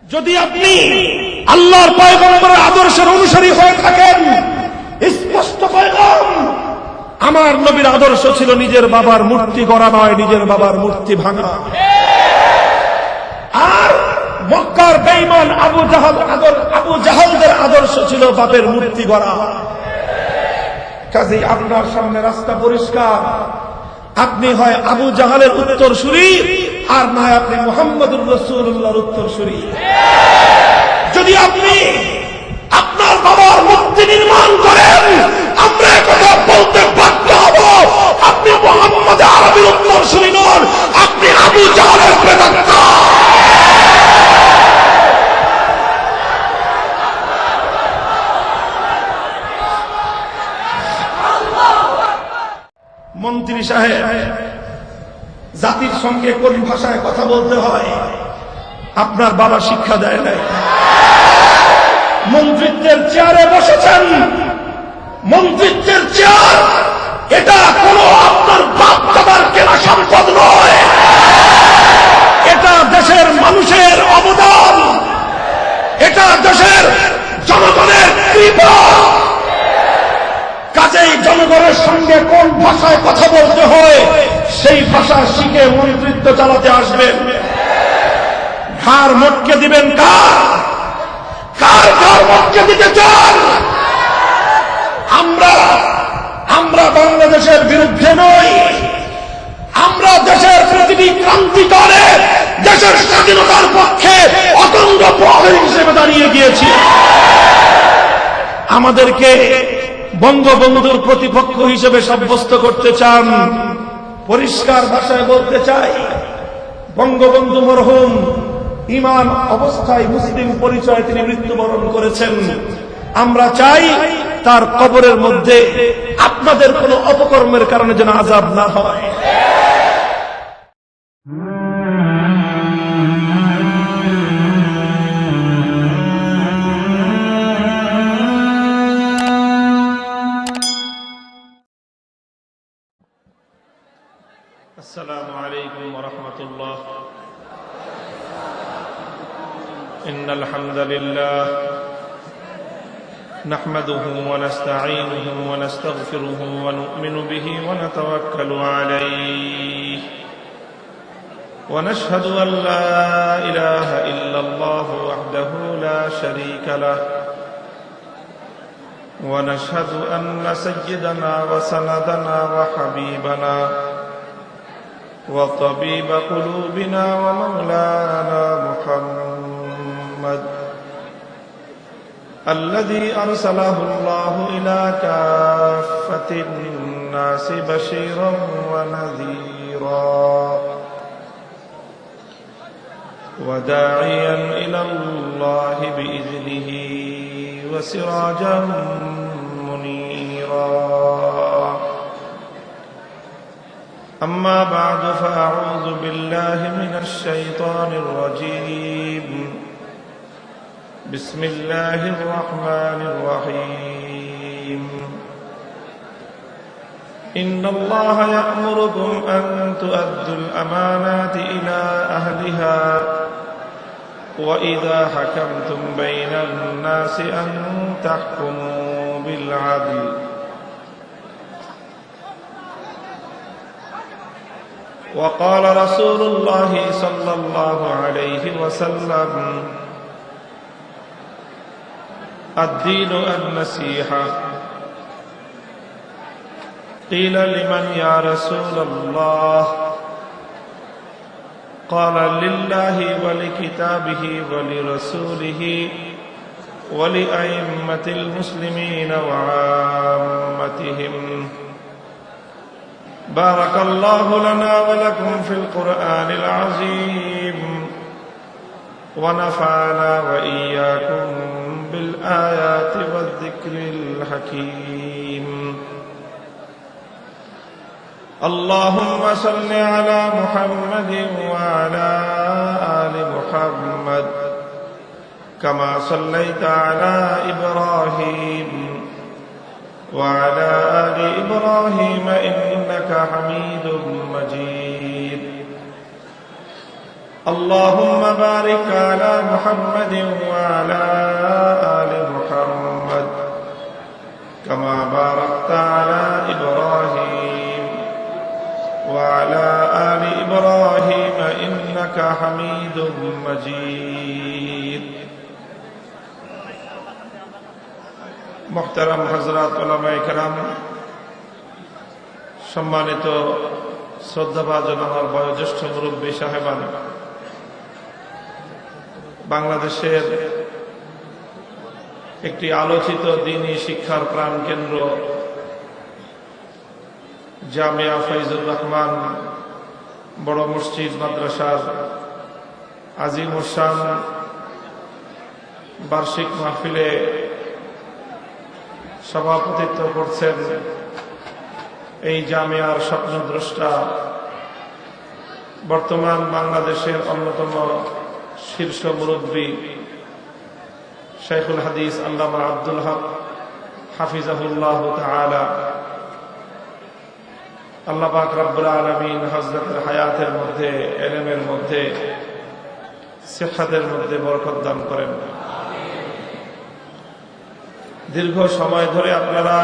যদি আপনি আল্লাহর পয়গম্বরের আদর্শের অনুসারী হয়ে থাকেন, স্পষ্ট পয়গাম, আমার নবীর আদর্শ ছিল নিজের বাবার মূর্তি গড়া নয়, নিজের বাবার মূর্তি ভাঙা। আর মক্কার বেঈমান আবু জাহালদের আদর্শ ছিল বাপের মূর্তি গড়া। কাজেই আপনার সামনে রাস্তা পরিষ্কার, আপনি হয় আবু জাহালের উত্তরসূরি, আর না হয় আপনি মুহাম্মদুর রাসূলুল্লাহর উত্তরসূরি। যদি আপনি আপনার বাবার মূর্তি নির্মাণ করেন, আমরা একথা বলতে বাধ্য হব, আপনি মুহাম্মদ আরবীর উত্তরসূরি নন, আপনি আবু জাহালের প্রেতাত্মা। মন্ত্রী সাহেব, জাতির সঙ্গে কোন ভাষায় কথা বলতে হয় আপনার বাবা শিক্ষা দেয় নাই। মন্ত্রিত্বের চেয়ারে বসেছেন, মন্ত্রিত্বের চেয়ার এটা কোনো আপনার বাপ দাদার কেনা সম্পদ নয়, এটা দেশের মানুষের অবদান, এটা দেশের জনগণের কৃপা। কাজেই জনগণের সঙ্গে কোন ভাষায় কথা বলতে হয় সেই ভাষা শিখে মন্ত্রিত্ব চালাতে আসবেন। ঘাড় মটকে দিবেন কার ঘাড় মটকে দিতে চান? আমরা বাংলাদেশের বিরুদ্ধে নই, আমরা দেশের প্রতিটি ক্রান্তিকালে দেশের স্বাধীনতার পক্ষে অতন্দ্র প্রহরী হিসেবে দাঁড়িয়ে গিয়েছি। আমাদেরকে বঙ্গবন্ধুর প্রতিপক্ষ হিসেবে সাব্যস্ত করতে চান? পরিষ্কার ভাষায় বলতে চাই, বঙ্গবন্ধু মরহুম ঈমান অবস্থায় মুসলিম পরিচয়ে তিনি মৃত্যুবরণ করেছেন। আমরা চাই তার কবরের মধ্যে আপনাদের কোনো অপকর্মের কারণে যেন আযাব না হয়। السلام عليكم ورحمة الله. إن الحمد لله نحمده ونستعينه ونستغفره ونؤمن به ونتوكل عليه ونشهد أن لا إله إلا الله وحده لا شريك له ونشهد أن سيدنا وسندنا وحبيبنا وطبيب قلوبنا ومولانا محمد الذي أرسله الله إلى كافة الناس بشيرا ونذيرا وداعيا إلى الله بإذنه وسراجا منيرا. أما بعد فأعوذ بالله من الشيطان الرجيم. بسم الله الرحمن الرحيم. إن الله يأمركم أن تؤدوا الأمانات إلى أهلها وإذا حكمتم بين الناس أن تحكموا بالعدل. وقال رسول الله صلى الله عليه وسلم الدين النصيحة. قيل لمن يا رسول الله؟ قال لله ولكتابه ولرسوله ولأئمة المسلمين وعامتهم. بارك الله لنا ولكم في القرآن العظيم ونفعنا وإياكم بالآيات والذكر الحكيم. اللهم صل على محمد وعلى آل محمد كما صليت على إبراهيم وعلى آل إبراهيم إنك حميد مجيد. اللهم بارك على محمد وعلى آل محمد كما باركت على إبراهيم وعلى آل إبراهيم إنك حميد مجيد محترم حضرات উলামায়ে কেরাম, সম্মানিত শ্রদ্ধাভাজন আমার বয়োজ্যেষ্ঠ মুরব্বী সাহেবান, বাংলাদেশের একটি আলোচিত দ্বীনী শিক্ষার প্রাণকেন্দ্র জামিয়া ফয়জুর রহমান বড় মসজিদ মাদ্রাসার আজিম শান বার্ষিক মাহফিলে সভাপতিত্ব করছেন এই জামিয়ার স্বপ্নদ্রষ্টা, বর্তমান বাংলাদেশের অন্যতম শীর্ষ মুরব্বী শাইখুল হাদিস আল্লামা আব্দুল হক হাফিজাহুল্লাহ তাআলা। আল্লাহ পাক রব্বুল আলামিন হযরতের হায়াতের মধ্যে, ইলমের মধ্যে, সিহহাতের মধ্যে বরকত দান করেন। দীর্ঘ সময় ধরে আপনারা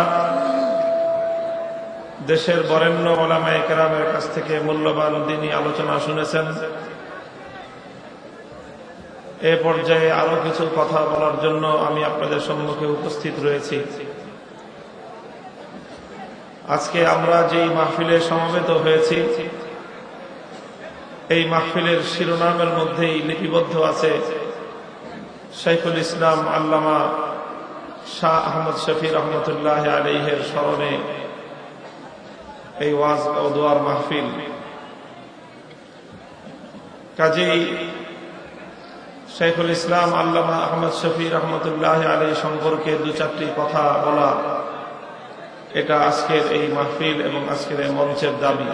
দেশের বরেণ্য উলামায়ে কেরামের কাছ থেকে মূল্যবান দ্বীনী আলোচনা শুনেছেন। এ পর্যায়ে আরো কিছু কথা বলার জন্য আমি আপনাদের সম্মুখে উপস্থিত রয়েছি। আজকে আমরা যেই মাহফিলে সমবেত হয়েছি, এই মাহফিলের শিরোনামের মধ্যেই লিপিবদ্ধ আছে শাইখুল ইসলাম আল্লামা শাহ আহমদ শফি রহমতুল্লাহ আলাইহির স্মরণে এই ওয়াজ ও দোয়ার মাহফিল। কাজেই শাইখুল ইসলাম আল্লামা আহমদ শফি রহমতুল্লাহ আলাইহি সম্পর্কে দু চারটি কথা বলা, এটা আজকের এই মাহফিল এবং আজকের এই মঞ্চের দাবি।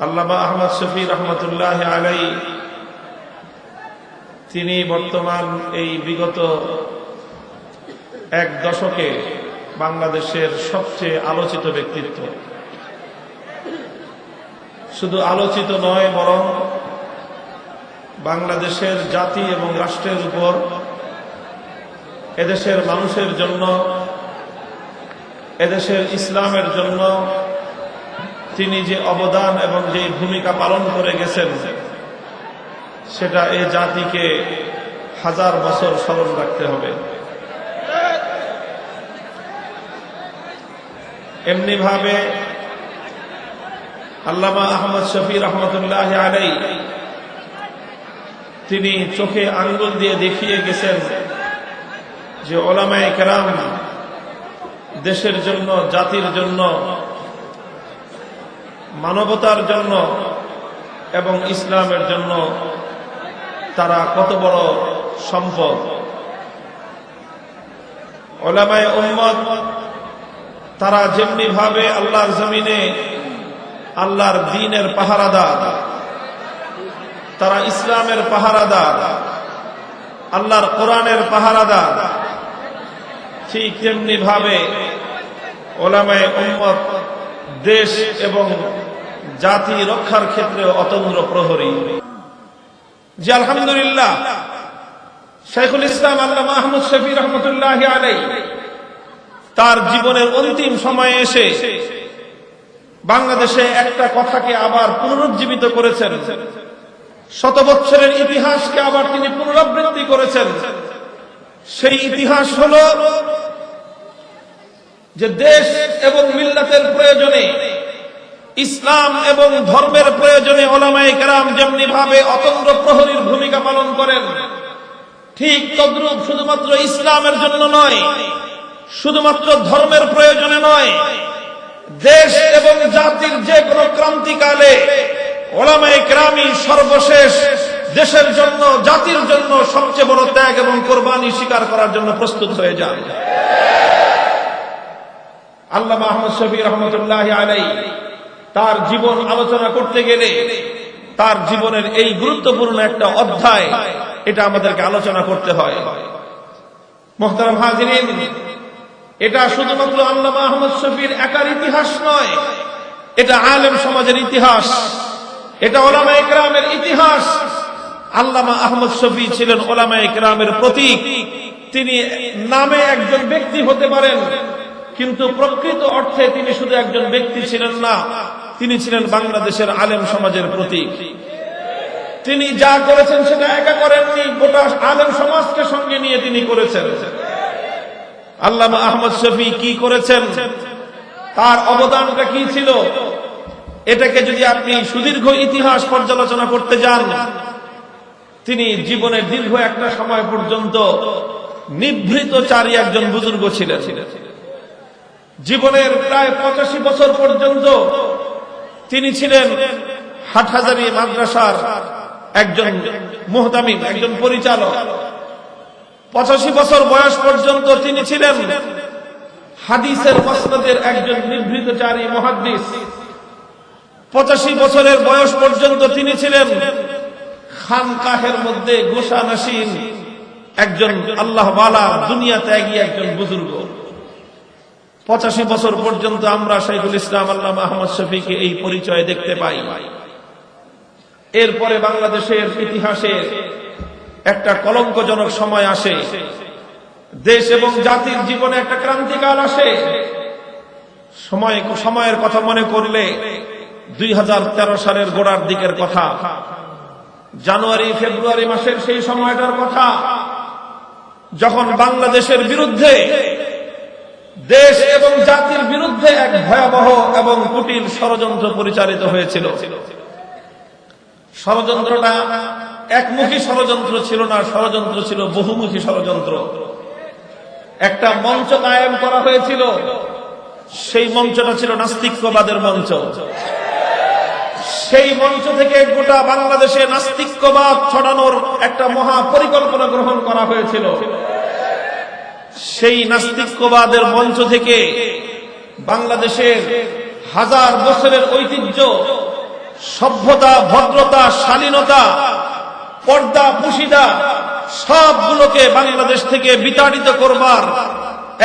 আল্লামা আহমদ শফি রহমতুল্লাহ আলাইহি তিনি বর্তমান এই বিগত এক দশকে বাংলাদেশের সবচেয়ে আলোচিত ব্যক্তিত্ব। শুধু আলোচিত নয়, বরং বাংলাদেশের জাতি এবং রাষ্ট্রের উপর, এদেশের মানুষের জন্য, এদেশের ইসলামের জন্য তিনি যে অবদান এবং যে ভূমিকা পালন করে গেছেন, সেটা এই জাতিকে হাজার বছর স্মরণ রাখতে হবে। এমনি ভাবে আল্লামা আহমদ শফি রহমতুল্লাহ আলাইহি তিনি চোখে আঙ্গুল দিয়ে দেখিয়ে গেছেন যে উলামায়ে কেরাম দেশের জন্য, জাতির জন্য, মানবতার জন্য এবং ইসলামের জন্য তারা কত বড় সম্পদ। উলামায়ে উম্মত তারা যেমনি ভাবে আল্লাহর জমিনে আল্লাহর দ্বীনের পাহারাদার, তারা ইসলামের পাহারাদার, আল্লাহর কোরআনের পাহারাদার, ঠিক তেমনি ভাবে উলামায়ে উম্মত দেশ এবং জাতি রক্ষার ক্ষেত্রে অতন্দ্র প্রহরী। যে আলহামদুলিল্লাহ শাইখুল ইসলাম আল্লামা আহমদ শফি রহমতুল্লাহ আলাইহি তার জীবনের অন্তিম সময়ে এসে বাংলাদেশে একটা কথাকে আবার পুনরুজ্জীবিত করেছেন, শত বছরের ইতিহাসকে আবার তিনি পুনরাবৃত্তি করেছেন। সেই ইতিহাস হল যে দেশ এবং মিল্লাতের প্রয়োজনে, ইসলাম এবং ধর্মের প্রয়োজনে উলামায়ে কেরাম যেমনি ভাবে অতন্দ্র প্রহরীর ভূমিকা পালন করেন, ঠিক তদ্রূপ শুধুমাত্র ইসলামের জন্য নয়, শুধুমাত্র ধর্মের প্রয়োজনে নয়, দেশ এবং জাতির যে কোনো ক্রান্তিকালে উলামায়ে কেরামই সর্বশেষ দেশের জন্য, জাতির জন্য সবচেয়ে বড় ত্যাগ এবং কোরবানি স্বীকার করার জন্য প্রস্তুত হয়ে যান। আল্লামা আহমদ শফি রহমতুল্লাহ আলাইহি তার জীবন আলোচনা করতে গেলে তার জীবনের এই গুরুত্বপূর্ণ একটা অধ্যায়, এটা আমাদেরকে আলোচনা করতে হয়। মুহতারাম হাজিরিন, এটা শুধুমাত্র আল্লামা আহমদ শফির একার ইতিহাস নয়, এটা আলেম সমাজের ইতিহাস, এটা ওলামায়ে কেরামের ইতিহাস। আল্লামা আহমদ শফী ছিলেন ওলামায়ে কেরামের প্রতীক। তিনি নামে একজন ব্যক্তি হতে পারেন, কিন্তু প্রকৃত অর্থে তিনি শুধু একজন ব্যক্তি ছিলেন না, তিনি ছিলেন বাংলাদেশের আলেম সমাজের প্রতীক। তিনি যা করেছেন সেটা একা করেননি, গোটা আলেম সমাজকে সঙ্গে নিয়ে তিনি করেছেন। আল্লামা আহমদ শফী কি করেছেন, তার অবদানটা কি ছিল, এটাকে যদি আপনি সুদীর্ঘ ইতিহাস পর্যালোচনা করতে যান, তিনি জীবনের দীর্ঘ একটা সময় পর্যন্ত নিভৃতচারী একজন বুজুর্গ ছিলেন। জীবনের প্রায় 85 বছর পর্যন্ত তিনি ছিলেন হাটহাজারী মাদ্রাসার একজন মুহতামিম, একজন পরিচালক। 85 বছর বয়স পর্যন্ত তিনি ছিলেন হাদিসের মাসনদের একজন নিভৃতচারী মুহাদ্দিস। 85 বছরের বয়স পর্যন্ত তিনি ছিলেন খানকাহের মধ্যে গোসানসীন একজন আল্লাহওয়ালা, দুনিয়া ত্যাগী একজন বুজুর্গ। 85 বছর পর্যন্ত আমরা শাইখুল ইসলাম আল্লামা আহমদ শফীকে এই পরিচয় দেখতে পাই। এরপরে বাংলাদেশের ইতিহাসে একটা কলঙ্কজনক সময় আসে, দেশ এবং জাতির জীবনে একটা ক্রান্তিকাল আসে। সময়ের কথা মনে করলে 2013 সালের গোড়ার দিকের কথা, জানুয়ারি ফেব্রুয়ারি মাসের সেই সময়টার কথা, যখন বাংলাদেশের বিরুদ্ধে, দেশ এবং জাতির বিরুদ্ধে এক ভয়াবহ এবং কুটিল ষড়যন্ত্র পরিচালিত হয়েছিল। ষড়যন্ত্রটা একমুখী ষড়যন্ত্র ছিল না, ষড়যন্ত্র ছিল বহুমুখী ষড়যন্ত্র। একটা মঞ্চ কায়েম করা হয়েছিল, সেই মঞ্চটা ছিল নাস্তিক্যবাদের মঞ্চ। সেই মঞ্চ থেকে গোটা বাংলাদেশে নাস্তিক্যবাদ ছড়ানোর একটা মহা পরিকল্পনা গ্রহণ করা হয়েছিল। সেই নাস্তিক্যবাদের মঞ্চ থেকে বাংলাদেশের হাজার বছরের ঐতিহ্য, সভ্যতা, ভদ্রতা, শালীনতা, পর্দা, পুশিদা সবগুলোকে বাংলাদেশ থেকে বিতাড়িত করবার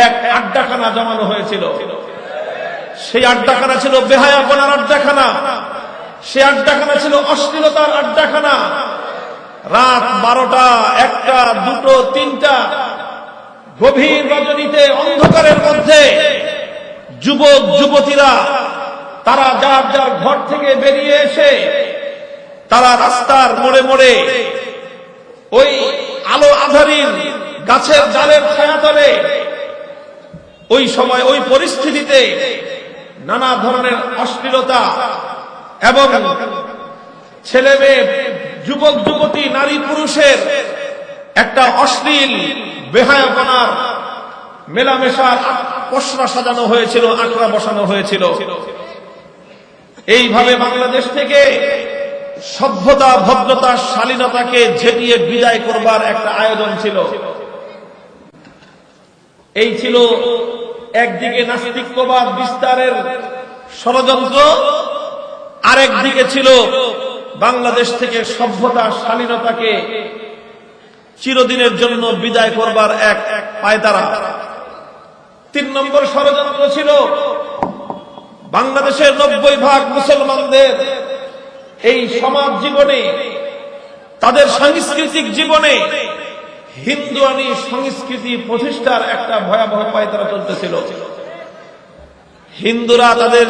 এক আড্ডাখানা জমানো হয়েছিল। সেই আড্ডাখানা ছিল বেহায়াপনার আড্ডাখানা, সেই আড্ডাখানা ছিল অশ্লীলতার আড্ডাখানা। রাত 12টা, 1টা, 2টো, 3টা গভীর রজনীতে অন্ধকারের মধ্যে যুবক যুবতীরা তারা যার যার ঘর থেকে বেরিয়ে এসে তারা রাস্তার মোড়ে মোড়ে ওই আলো আঁধারির গাছের ডালের ছায়াতলে ওই সময় ওই পরিস্থিতিতে নানা ধরনের অশ্লীলতা এবং ছেলে মেয়ে, যুবক যুবতী, নারী পুরুষের একটা অশ্লীল বেহায়াপনার মেলামেশার পসরা সাজানো হয়েছিল, আখড়া বসানো হয়েছিল। এইভাবে বাংলাদেশ থেকে সভ্যতা, ভদ্রতা, শালীনতাকে ঝেঁটিয়ে বিদায় করবার একটা আয়োজন ছিল। এই ছিল একদিকে নাস্তিক্যবাদ বিস্তারের ষড়যন্ত্র, আরেকদিকে ছিল বাংলাদেশ থেকে সভ্যতা, শালীনতাকে চিরদিনের জন্য বিদায় করবার এক পায়তারা। 3 নম্বর ষড়যন্ত্র ছিল বাংলাদেশের 90% মুসলমানদের এই সমাজ জীবনে, তাদের সাংস্কৃতিক জীবনে হিন্দুয়ানি সংস্কৃতি প্রতিষ্ঠার একটা ভয়াবহ পায়তারা চলতেছিল। হিন্দুরা তাদের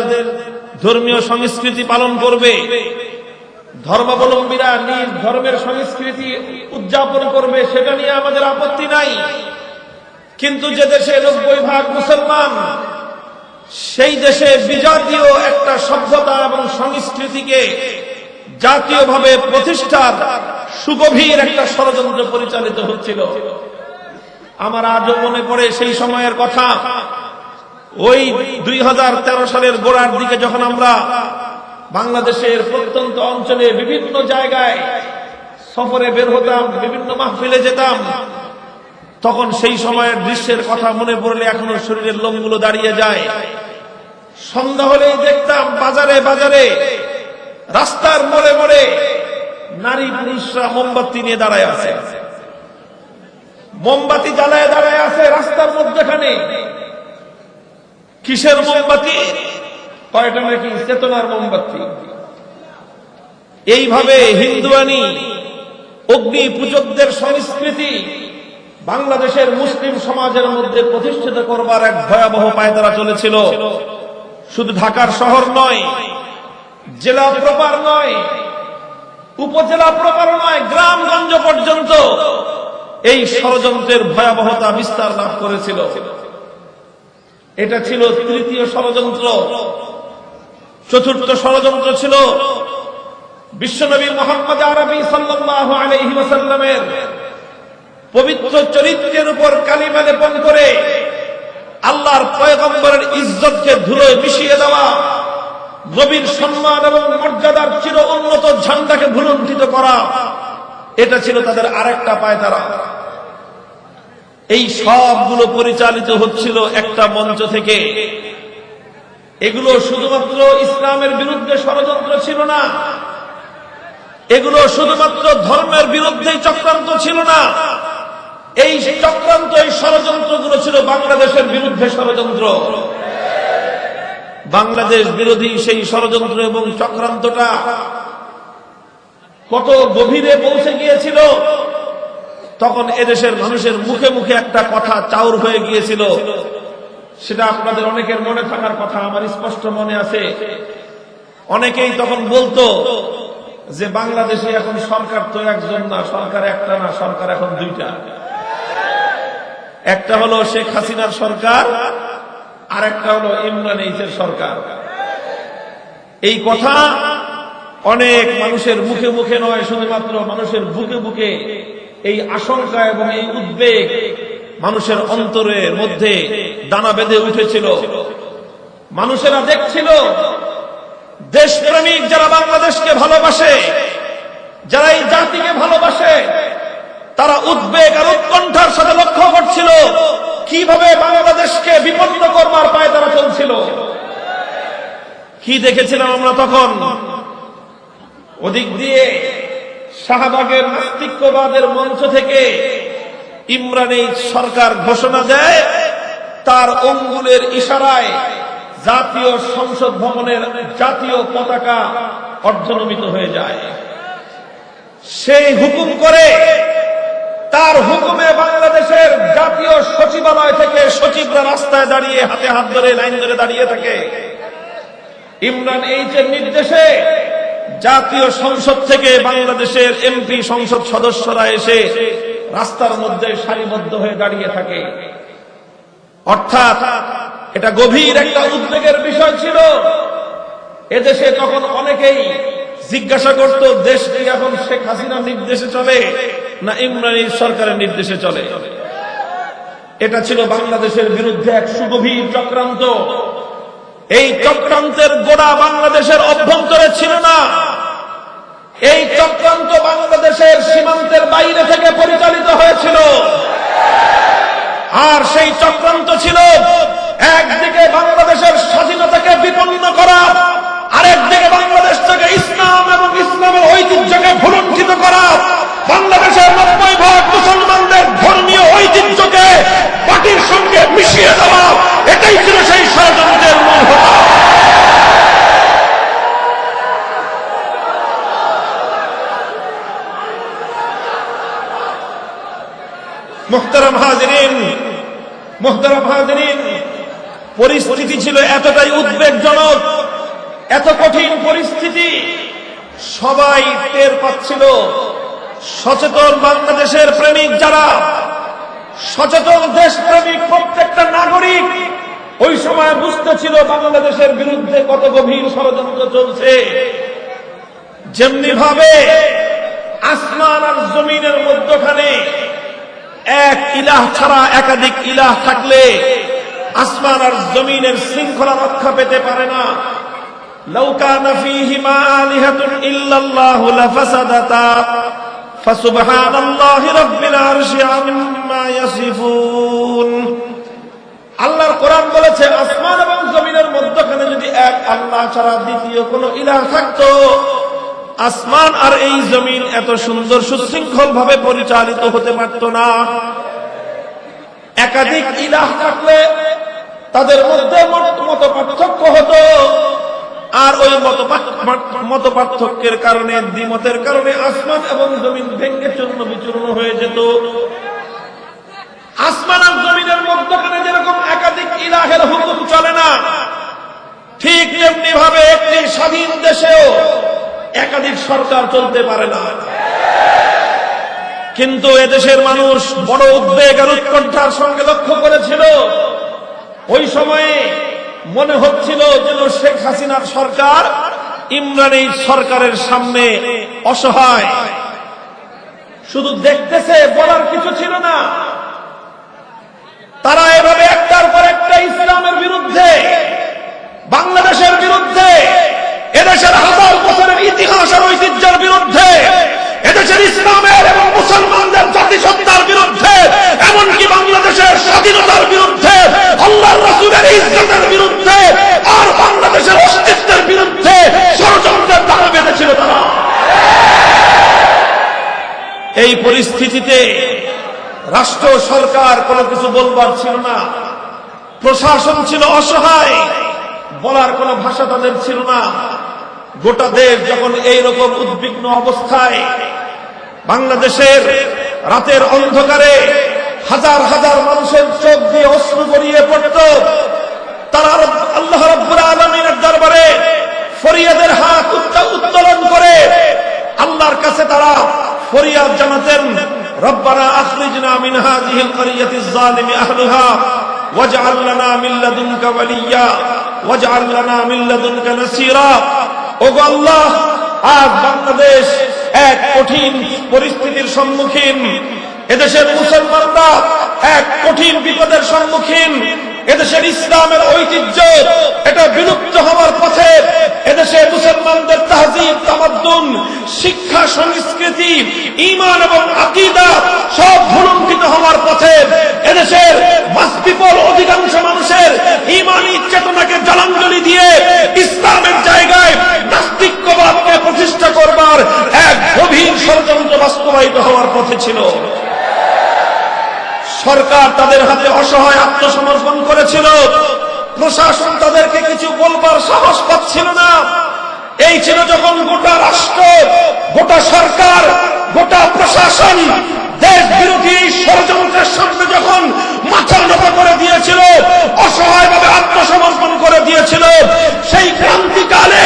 ধর্মীয় সংস্কৃতি পালন করবে, ধর্মাবলম্বীরা নিজ ধর্মের সংস্কৃতি উদযাপন করবে, সেটা নিয়ে আমাদের আপত্তি নাই। কিন্তু যে দেশে 90% মুসলমান, সেই দেশে বিজাতীয় একটা সভ্যতা এবং সংস্কৃতিকে জাতীয়ভাবে প্রতিষ্ঠার সুগভীর একটা ষড়যন্ত্র পরিচালিত হচ্ছিল। আমার আজও মনে পড়ে সেই সময়ের কথা। ওই 2013 সালের গোড়ার দিকে যখন আমরা বাংলাদেশের প্রত্যন্ত অঞ্চলে বিভিন্ন জায়গায় সফরে বের হতাম, বিভিন্ন মাহফিলে যেতাম, তখন সেই সময়ের দৃশ্যের কথা মনে পড়লে এখনো শরীরের লোমগুলো দাঁড়িয়ে যায়। সন্ধ্যা হলেই দেখতাম বাজারে বাজারে, রাস্তার মোড়ে মোড়ে নারী পুরুষরা মোমবাতি নিয়ে দাঁড়ায় আছে, মোমবাতি জ্বালায় দাঁড়ায় আছে রাস্তার মধ্যখানে। কিসের মোমবাতি? কয়টা নাকি চেতনার মোমবাতি। এইভাবে হিন্দুয়ানি অগ্নি পূজকদের সংস্কৃতি বাংলাদেশের মুসলিম সমাজের মধ্যে প্রতিষ্ঠিত করবার এক ভয়াবহ পায়তারা চলেছিল। শুধু ঢাকার শহর নয়, জেলা প্রপার নয়, উপজেলা প্রপার নয়, গ্রামগঞ্জ পর্যন্ত এই ষড়যন্ত্রের ভয়াবহতা বিস্তার লাভ করেছিল। এটা ছিল তৃতীয় ষড়যন্ত্র। চতুর্থ ষড়যন্ত্র ছিল বিশ্বনবী মুহাম্মদ আরবি সাল্লাল্লাহু আলাইহি ওয়াসাল্লামের পবিত্র চরিত্রের উপর কালিমা লেপন করে আল্লাহর পয়গম্বরের ইজ্জতকে ধুলোয় মিশিয়ে দেওয়া, নবীর সম্মান এবং মর্যাদার চির উন্নত ঝান্ডাকে ভুলুণ্ঠিত করা। এটা ছিল তাদের আরেকটা পায়তারা। এই সবগুলো পরিচালিত হচ্ছিল একটা মঞ্চ থেকে। এগুলো শুধুমাত্র ইসলামের বিরুদ্ধে ষড়যন্ত্র ছিল না, এগুলো শুধুমাত্র ধর্মের বিরুদ্ধে চক্রান্ত ছিল না, এই চক্রান্ত, এই ষড়যন্ত্রগুলো ছিল বাংলাদেশের বিরুদ্ধে ষড়যন্ত্র। বাংলাদেশ বিরোধী সেই ষড়যন্ত্র এবং চক্রান্তটা কত গভীরে পৌঁছে গিয়েছিল, তখন এদেশের মানুষের মুখে মুখে একটা কথা চাউর হয়ে গিয়েছিল। সেটা আপনাদের অনেকের মনে থাকার কথা, আমার স্পষ্ট মনে আছে। অনেকেই তখন বলতো যে বাংলাদেশে এখন সরকার তো একজন না, সরকার একটা না, সরকার এখন দুইটা। একটা হলো শেখ হাসিনার সরকার, আর একটা হলো ইমরান এইচের সরকার। এই কথা অনেক মানুষের মুখে মুখে নয়, শুধুমাত্র মানুষের বুকে বুকে এই আশঙ্কা এবং এই উদ্বেগ মানুষের অন্তরের মধ্যে দানা বেঁধে উঠেছিল। মানুষেরা দেখছিল দেশপ্রেমিক যারা বাংলাদেশকে ভালোবাসে, যারা এই জাতিকে ভালোবাসে, তারা উদ্বেগ আর উৎকণ্ঠার সাথে লক্ষ্য করছিল কিভাবে বাংলাদেশকে বিপন্ন করবার পায়তারা চলছিল। কি দেখেছিলাম আমরা তখন? ওদিক দিয়ে শাহবাগের নাস্তিক্যবাদের মঞ্চ থেকে ইমরান এইচ সরকার ঘোষণা দেয়, তার আঙ্গুলের ইশারায় জাতীয় সংসদ ভবনের জাতীয় পতাকা অর্ধনমিত হয়ে যায়। সেই হুকুম করে, তার হুকুমে বাংলাদেশের জাতীয় সচিবালয় থেকে সচিবরা রাস্তায় দাঁড়িয়ে হাতে হাত ধরে লাইন ধরে দাঁড়িয়ে থাকে। ইমরান এইচের নির্দেশে জাতীয় সংসদ থেকে বাংলাদেশের এমপি সংসদ সদস্যরা এসে রাস্তার মধ্যে সারিবদ্ধ হয়ে দাঁড়িয়ে থাকে। অর্থাৎ এটা গভীর একটা উদ্বেগের বিষয় ছিল। এদেশে তখন অনেকেই জিজ্ঞাসা করত, দেশ কি এখন শেখ হাসিনার নির্দেশে চলে না ইমরান এইচ সরকারের নির্দেশে চলে? এটা ছিল বাংলাদেশের বিরুদ্ধে এক সুগভীর চক্রান্ত। এই চক্রান্তের গোড়া বাংলাদেশের অভ্যন্তরে ছিল না, এই চক্রান্ত বাংলাদেশের সীমান্তের বাইরে থেকে পরিচালিত হয়েছিল। আর সেই চক্রান্ত ছিল একদিকে বাংলাদেশের স্বাধীনতাকে বিপন্ন করা, আরেকদিকে বাংলাদেশ থেকে ইসলাম এবং ইসলামের ঐতিহ্যকে ভুলুণ্ঠিত করা, বাংলাদেশের 90% মুসলমানদের ধর্মীয় ঐতিহ্যকে মাটির সঙ্গে মিশিয়ে দেওয়া। এটাই ছিল সেই ষড়যন্ত্রের মূল হোতা। মুহতারাম হাজিরিন, মুহতারাম হাজিরিন, পরিস্থিতি ছিল এতটাই উদ্বেগজনক, এত কঠিন পরিস্থিতি, সবাই টের পাচ্ছিল। সচেতন বাংলাদেশের প্রেমিক যারা, সচেতন দেশপ্রেমিক প্রত্যেকটা নাগরিক ওই সময় বুঝতেছিল বাংলাদেশের বিরুদ্ধে কত গভীর ষড়যন্ত্র চলছে। যেমনি ভাবে আসমান আর জমিনের মধ্যখানে এক ইলাহ ছাড়া একাধিক ইলাহ থাকলে আসমান আর জমিনের শৃঙ্খলা রক্ষা পেতে পারে না। লাউ কানা ফীহিমা আলিহাতুন ইল্লাল্লাহু লাফাসাদাতা ফাসুবহানাল্লাহি রাব্বিল আরশি আম্মা ইয়াসিফুন। আল্লাহর কোরআন বলেছে, আসমান এবং জমিনের মধ্যখানে যদি এক আল্লাহ ছাড়া দ্বিতীয় কোনো ইলাহ থাকতো, আসমান আর এই জমিন এত সুন্দর সুশৃঙ্খল ভাবে পরিচালিত হতে পারত না। একাধিক ইলাহ থাকলে তাদের মধ্যে মত পার্থক্য হতো, আর ওই মত পার্থক্যের কারণে, দ্বিমতের কারণে আসমান এবং জমিন ভেঙ্গে চূর্ণ বিচূর্ণ হয়ে যেত। আসমান আর জমিনের মধ্যখানে যেরকম একাধিক ইলাহের হুকুম চলে না, ঠিক তেমনি ভাবে একটি স্বাধীন দেশেও একাধিক সরকার চলতে পারে না। কিন্তু এদেশের মানুষ বড় উদ্বেগ আর উৎকণ্ঠার সঙ্গে লক্ষ্য করেছিল, ওই সময়ে মনে হচ্ছিল যেন শেখ হাসিনার সরকার ইমরান এই সরকারের সামনে অসহায়, শুধু দেখতেছে, বলার কিছু ছিল না। তারা এভাবে একটার পর একটা ইসলামের বিরুদ্ধে, বাংলাদেশের বিরুদ্ধে, এদেশের হাজার বছরের ইতিহাস আর ঐতিহ্যের বিরুদ্ধে, এদেশের ইসলামের এবং মুসলমানদের জাতিসত্তার বিরুদ্ধে, এমনকি বাংলাদেশের স্বাধীনতার বিরুদ্ধে, আল্লাহর রাসূলের ইজ্জতের বিরুদ্ধে, আর বাংলাদেশের অস্তিত্বের বিরুদ্ধে ষড়যন্ত্রের দ্বারা বেঁধেছিল তারা। এই পরিস্থিতিতে রাষ্ট্র সরকার কোনো কিছু বলবার ছিল না, প্রশাসন ছিল অসহায়, বলার কোনো ভাষা তাদের ছিল না। গোটা দেশ যখন এইরকম উদ্বিগ্ন অবস্থায়, বাংলাদেশের রাতের অন্ধকারে হাজার হাজার মানুষের চোখ দিয়ে অশ্রু গড়িয়ে পড়ত, তারা আল্লাহ রাব্বুল আলামিনের দরবারে ফরিয়াদের হাত উত্তোলন করে আল্লাহর কাছে তারা ফরিয়াদ জানাতেন, রব্বানা আখরিজনা মিন হাযিহিল ক্বরিয়াতিজ যালিমি আহলুহা ওয়াজআল লানা মিন লাদুনকা ওয়ালিয়্যা ওয়াজআল লানা মিন লাদুনকা নাসীরা। ওগো আল্লাহ, আজ বাংলাদেশ এক কঠিন পরিস্থিতির সম্মুখীন, এদেশের মুসলমানরা এক কঠিন বিপদের সম্মুখীন, এদেশের ইসলামের ঐতিহ্য এটা বিলুপ্ত হওয়ার পথে, এদেশে মুসলমানদের তাহজিব তামাদ্দুন, শিক্ষা সংস্কৃতি, ঈমান এবং আকীদা সব ভুলুণ্ঠিত হওয়ার পথে, এদেশের মাসবিপল অধিকাংশ মানুষের ঈমানী চেতনাকে জলাঞ্জলি দিয়ে ইসলামের জায়গায় নাস্তিক্যবাদকে প্রতিষ্ঠা করবার এক গভীর ষড়যন্ত্র বাস্তবায়িত হওয়ার পথে ছিল। সরকার তাদের হাতে অসহায় আত্মসমর্পণ করেছিল, প্রশাসন তাদেরকে কিছু বলবার সাহস পাচ্ছিল না। এই ছিল যখন গোটা রাষ্ট্র, গোটা সরকার, গোটা প্রশাসন দেশ বিরোধী ষড়যন্ত্রের সামনে যখন মাথা নত করে দিয়েছিল, অসহায়ভাবে আত্মসমর্পণ করে দিয়েছিল, সেই ক্রান্তিকালে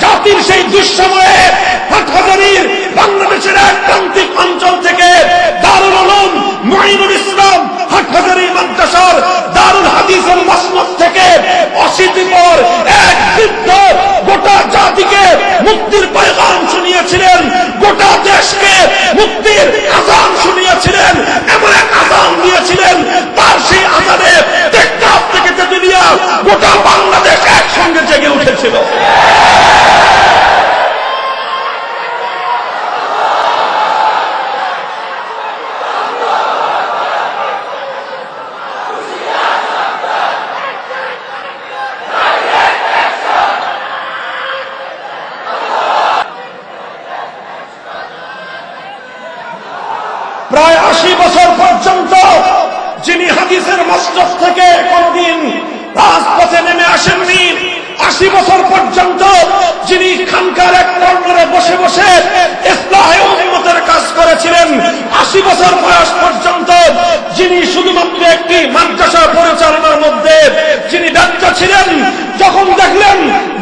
জাতির সেই দুঃসময়ে হাটহাজারীর বাংলাদেশের এক প্রান্তিক অঞ্চল থেকে দারুল উলুম মুঈনুল ইসলাম হাটহাজারী মাদ্রাসার দারুল হাদিসের মাসনদ থেকে অশীতিপর এক বৃদ্ধ গোটা জাতিকে মুক্তির পয়গাম শুনিয়েছিলেন, গোটা দেশকে মুক্তির আযান শুনিয়েছিলেন, এমন এক আযান দিয়েছিলেন, তার সেই আযানে টেকনাফ থেকে তেতুলিয়া গোটা বাংলাদেশ একসঙ্গে জেগে উঠেছিল। প্রায় 80 বছর পর্যন্ত যিনি হাদিসের মসনদ থেকে কোনদিন রাজপথে নেমে আসেননি, 80 বছর পর্যন্ত যিনি খানকার এক কর্নারে বসে বসে ইসলাহে উম্মতের কাজ করেছিলেন, 80 বছর বয়স পর্যন্ত যিনি শুধুমাত্র একটি মাদ্রাসা পরিচালনার মধ্যে যিনি ব্যস্ত ছিলেন, যখন দেখলেন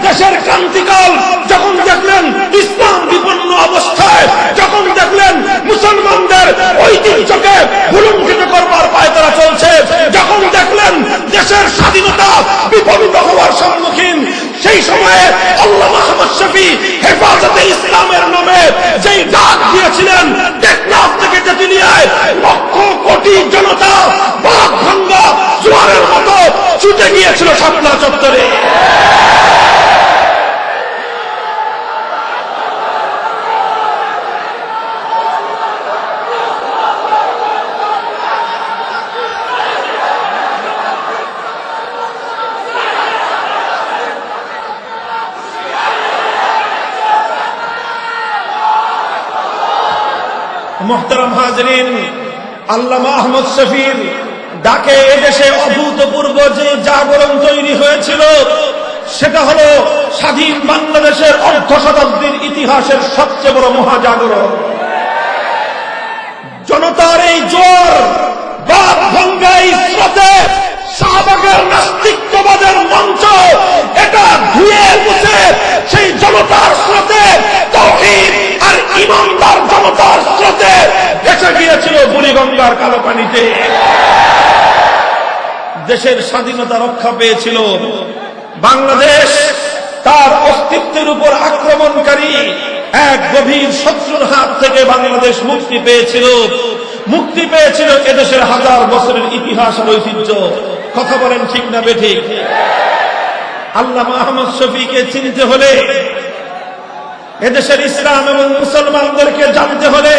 দেশের ক্রান্তিকাল, যখন দেখলেন ইসলাম বিপন্ন অবস্থায়, যখন দেখলেন মুসলমানদের ঐতিহ্যকে ভুলুণ্ঠিত করবার পায়তারা চলছে, যখন দেখলেন দেশের স্বাধীনতা বিপন্ন হওয়ার সম্মুখীন, সেই সময়ে আল্লামা আহমদ শফী হেফাজতে ইসলামের নামে যেই ডাক দিয়েছিলেন, টেকনাফ থেকে তেতুলিয়ায় লক্ষ কোটি জনতা বাঘ ভাঙ্গা জোয়ারের মতো ছুটে গিয়েছিল শাপলা চত্বরে। মুহতারাম হাজরিন, আল্লামা আহমদ শফীর ডাকে এদেশে অভূতপূর্ব যে জাগরণ তৈরি হয়েছিল, সেটা হলো স্বাধীন বাংলাদেশের অর্ধ শতাব্দীর ইতিহাসের সবচেয়ে বড় মহাজাগরণ। জনতার এই জোর বাদ ভাঙ্গা এই স্রোতে শাহবাগের নাস্তিকবাদের মঞ্চ এটা ধুয়ে মুছে সেই জনতার স্রোতে তাওহীদ আর ঈমানদার জনতার স্রোতে ভেসে গিয়েছিল বুড়িগঙ্গার কালো পানিতে। দেশের স্বাধীনতা রক্ষা পেয়েছিল। বাংলাদেশ তার অস্তিত্বের উপর আক্রমণকারী এক গভীর শত্রুর হাত থেকে বাংলাদেশ মুক্তি পেয়েছিল। মুক্তি পেয়েছিল এদেশের হাজার বছরের ইতিহাস আর ঐতিহ্য। কথা বলেন ঠিক না বেঠিক? আল্লামা আহমদ শফীকে চিনতে হলে, এদেশের ইসলাম এবং মুসলমানদেরকে জানতে হলে,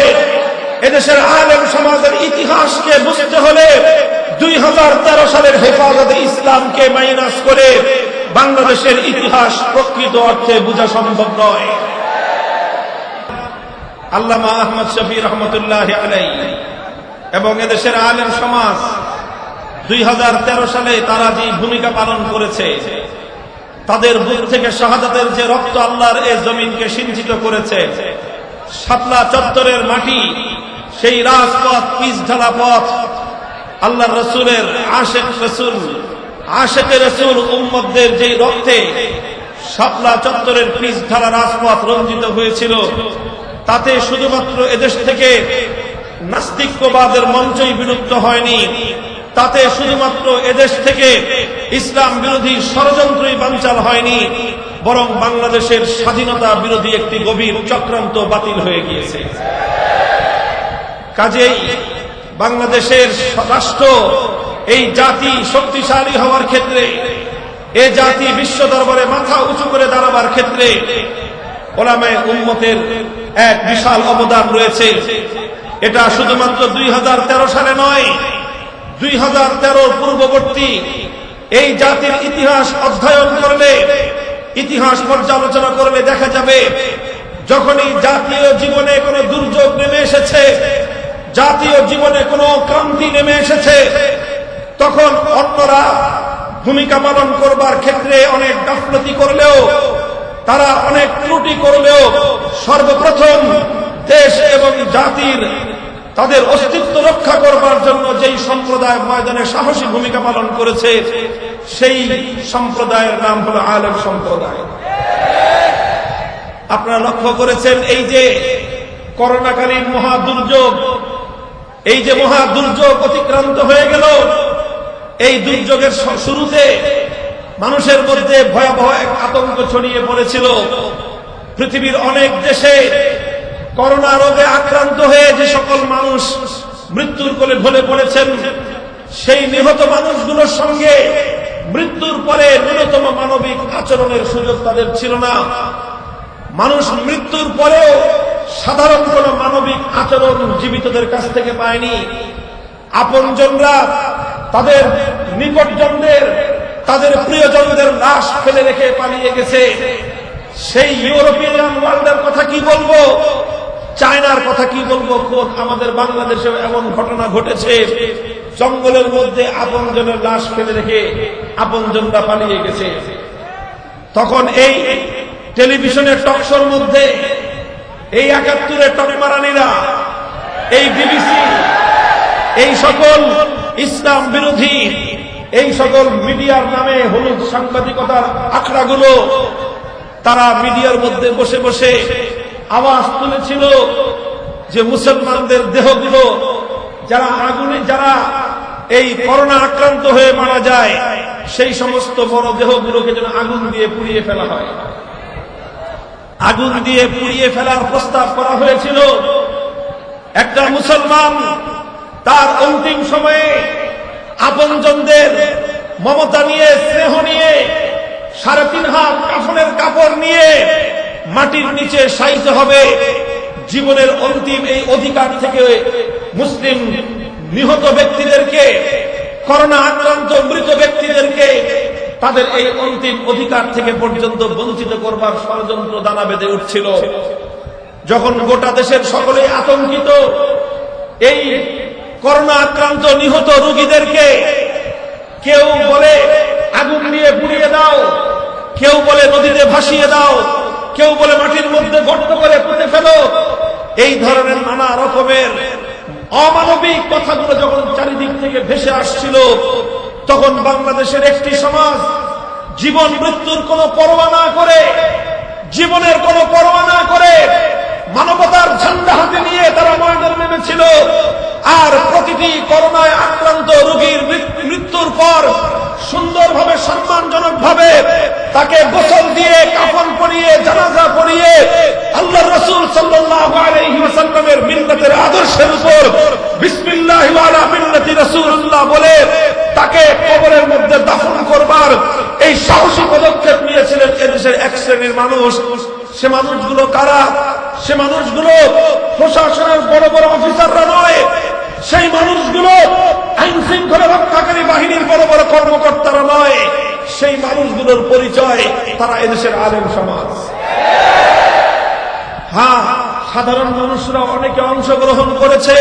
এদেশের আলেম সমাজের ইতিহাসকে বুঝতে হলে 2013 সালের হেফাজতে ইসলামকে মাইনাস করে বাংলাদেশের ইতিহাস প্রকৃত অর্থে বোঝা সম্ভব নয়। আল্লামা আহমদ শফী রহমতুল্লাহি আলাইহি এবং এদেশের আলেম সমাজ 2013 সালে তারা যে ভূমিকা পালন করেছে, তাদের বুক থেকে শাহাদাতের যে রক্ত আল্লাহর এই জমিনকে সিঞ্চিত করেছে, শাপলা চত্বরের মাটি, সেই রাজপথ, পিচ ঢালা পথ, আল্লাহর রসুলের আশেকে রসুল উম্মতদের যে রক্তে শাপলা চত্বরের পিচ ঢালা রাজপথ রঞ্জিত হয়েছিল, তাতে শুধুমাত্র এদেশ থেকে নাস্তিকবাদের মঞ্চই বিলুপ্ত হয়নি, তাতে শুধুমাত্র এদেশ থেকে ইসলাম বিরোধী ষড়যন্ত্রই বানচাল হয়নি, বরং বাংলাদেশের স্বাধীনতা বিরোধী একটি গভীর চক্রান্ত বাতিল হয়ে গিয়েছে। কাজেই বাংলাদেশের রাষ্ট্র, এই জাতি শক্তিশালী হওয়ার ক্ষেত্রে, এই জাতি বিশ্ব দরবারে মাথা উঁচু করে দাঁড়াবার ক্ষেত্রে উলামায়ে উম্মতের এক বিশাল অবদান রয়েছে। এটা শুধুমাত্র 2013 সালে নয়, 2013 পূর্ববর্তী এই জাতির ইতিহাস অধ্যয়ন করলে, ইতিহাস পর্যালোচনা করলে দেখা যাবে, যখনই জাতীয় জীবনে কোনো দুর্যোগ নেমে এসেছে, জাতীয় জীবনে কোনো ক্রান্তি নেমে এসেছে, তখন অন্যরা ভূমিকা পালন করবার ক্ষেত্রে অনেক গাফলতি করলেও, তারা অনেক ত্রুটি করলেও, সর্বপ্রথম দেশ এবং জাতির তাদের অস্তিত্ব রক্ষা করবার জন্য যেই সম্প্রদায় ময়দানে সাহসী ভূমিকা পালন করেছে, সেই সম্প্রদায়ের নাম হলো আলেম সম্প্রদায়। আপনারা লক্ষ্য করেছেন, এই যে করোনাকালীন মহা দুর্যোগ, এই যে মহা দুর্যোগ অতিক্রান্ত হয়ে গেল, এই দুর্যোগের শুরুতে মানুষের মধ্যে ভয়াবহ এক আতঙ্ক ছড়িয়ে পড়েছিল। পৃথিবীর অনেক দেশে করোনা রোগে আক্রান্ত হয়ে যে সকল মানুষ মৃত্যুর কোলে ঢলে পড়েছেন, সেই নিহত মানুষগুলোর সঙ্গে মৃত্যুর পরে ন্যূনতম মানবিক আচরণের সুযোগ তাদের ছিল না। মানুষ মৃত্যুর পরেও সাধারণ কোন মানবিক আচরণ জীবিতদের কাছ থেকে পায়নি। আপনজনরা তাদের নিকটজনদের, তাদের প্রিয়জনদের লাশ ফেলে রেখে পালিয়ে গেছে। সেই ইউরোপিয়ান ওয়ার্ল্ডের কথা কি বলবো, চায়নার কথা কি বলবো, খোদ আমাদের বাংলাদেশেও এমন ঘটনা ঘটেছে। জঙ্গলের মধ্যে আপনজনের লাশ ফেলে রেখে আপনজনরা পালিয়ে গেছে। তখন এই টেলিভিশনের টকশোর মধ্যে এই 71-এর টকমারানিরা, এই বিবিসি, এই সকল ইসলাম বিরোধী এই সকল মিডিয়ার নামে হলুদ সাংবাদিকতার আখড়াগুলো, তারা মিডিয়ার মধ্যে বসে বসে আওয়াজ তুলেছিল যে মুসলমানদের দেহগুলো যারা আগুনে, যারা এই করোনা আক্রান্ত হয়ে মারা যায়, সেই সমস্ত বড় দেহগুলোকে যেন আগুন দিয়ে পুড়িয়ে ফেলা হয়। আগুন দিয়ে পুড়িয়ে ফেলার প্রস্তাব করা হয়েছিল। একটা মুসলমান তার অন্তিম সময়ে আপনজনদের মমতা নিয়ে, স্নেহ নিয়ে, 3.5 হাত কাফনের কাপড় নিয়ে মাটির নিচে শায়িত হবে। জীবনের অন্তিম এই অধিকার থেকে মুসলিম নিহত ব্যক্তিদেরকে, করোনা আক্রান্ত মৃত ব্যক্তিদেরকে তাদের এই অন্তিম অধিকার থেকে পর্যন্ত বঞ্চিত করবার ষড়যন্ত্র দানা বেঁধে উঠছিল। যখন গোটা দেশের সকলেই আতঙ্কিত, এই করোনা আক্রান্ত নিহত রোগীদেরকে কেউ বলে আগুন দিয়ে পুড়িয়ে দাও, কেউ বলে নদীতে ভাসিয়ে দাও, কেউ বলে মাটির মধ্যে গর্ত করে পুঁতে ফেলো। এই ধরনের নানা রকমের অমানবিক কথাগুলো যখন চারিদিক থেকে ভেসে আসছিল, তখন বাংলাদেশের একটি সমাজ জীবন মৃত্যুর কোনো পরোয়া না করে, জীবনের কোনো পরোয়া না করে মানবতার ঝান্ডা হাতে নিয়ে তারা ময়দানে নেমেছিল। আর প্রতিটি করোনায় আক্রান্ত রোগীর মৃত্যুর পর সুন্দরভাবে সম্মানজনকভাবে তাকে গোসল দিয়ে, কাফন পরিয়ে, জানাজা পরিয়ে আল্লাহর রাসূল সাল্লাল্লাহু আলাইহি ওয়াসাল্লামের মিল্লাতের আদর্শের উপর বিসমিল্লাহি ওয়া আলা মিল্লাতি রাসূলুল্লাহ বলে তাকে কবরের মধ্যে দাফন করবার এই সাহসী পদক্ষেপ নিয়েছিলেন এদেশের এক শ্রেণীর মানুষ। সে মানুষগুলো কারা? সে মানুষগুলো প্রশাসনের বড় বড় অফিসাররা নয়, সেই মানুষগুলো আইন শৃঙ্খলা রক্ষাকারী বাহিনীর বড় বড় কর্মকর্তারা নয়, সেই মানুষগুলোর পরিচয় তারা এদেশের আলেম সমাজ। হ্যাঁ, সাধারণ মানুষরা অনেকে অংশগ্রহণ করেছে,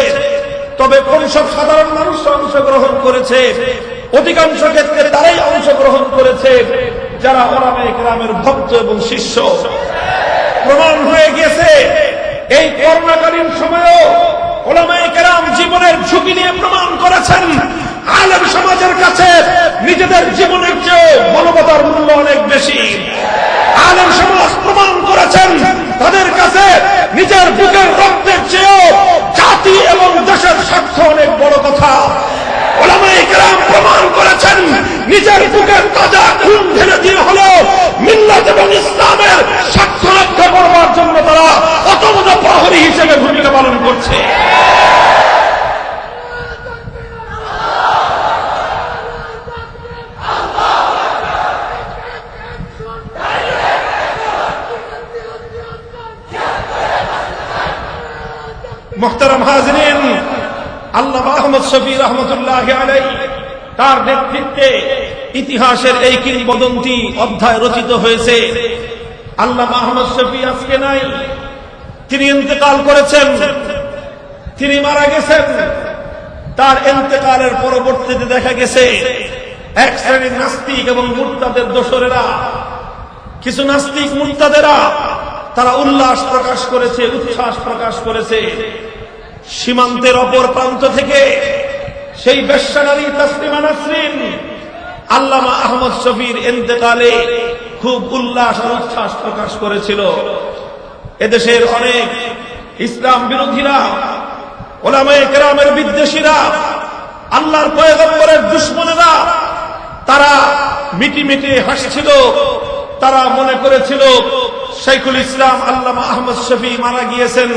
তবে কোন সব সাধারণ মানুষরা অংশগ্রহণ করেছে? অধিকাংশ ক্ষেত্রে তারাই অংশগ্রহণ করেছে যারা উলামায়ে কেরামের ভক্ত এবং শিষ্য। প্রমাণ হয়ে গেছে এই করোনাকালীন সময়েও উলামায়ে কেরাম জীবনের ঝুঁকি নিয়ে প্রমাণ করেছেন আলেম সমাজের কাছে নিজেদের জীবনের চেয়ে মানবতার মূল্য অনেক বেশি। আলেম সমাজ প্রমাণ করেছেন তাদের কাছে নিজের বুকের রক্তের চেয়েও জাতি এবং দেশের স্বার্থ অনেক বড় কথা। উলামায়ে কেরাম প্রমাণ করেছেন নিজের বুকের তাজা খুন ঢেলে দিয়ে হলেও মিল্লাত এবং ইসলামের স্বার্থ রক্ষা করবার জন্য তারা অতমত প্রহরী হিসেবে ভূমিকা পালন করছে। মুহতারাম হাজিরিন, আল্লামা আহমদ শফী রহমতুল্লাহি আলাইহি তার নেতৃত্বে ইতিহাসের এই কিংবদন্তি অধ্যায় রচিত হয়েছে। আল্লামা আহমদ শফী আজকে নাই, তিনি ইন্তেকাল করেছেন, তিনি মারা গেছেন। তার ইন্তেকালের পরবর্তীতে দেখা গেছে এক শ্রেণীর নাস্তিক এবং মুরতাদের দোসরেরা, কিছু নাস্তিক মুরতাদেরা তারা উল্লাস প্রকাশ করেছে, উচ্ছ্বাস প্রকাশ করেছে। সীমান্তের অপর প্রান্ত থেকে সেই বেশ্যা নারী তাসলিমা নাসরিন আল্লামা আহমদ শফীর ইন্তেকালে খুব উল্লাস আর উচ্ছ্বাস প্রকাশ করেছিল। এদেশের অনেক ইসলাম বিরোধীরা, উলামায়ে কেরামের বিদ্বেষীরা, আল্লাহর পয়গম্বরের দুশমনেরা তারা মিটি মিটি হাসছিল। তারা মনে করেছিল শাইখুল ইসলাম আল্লামা আহমদ শফী মারা গিয়েছেন,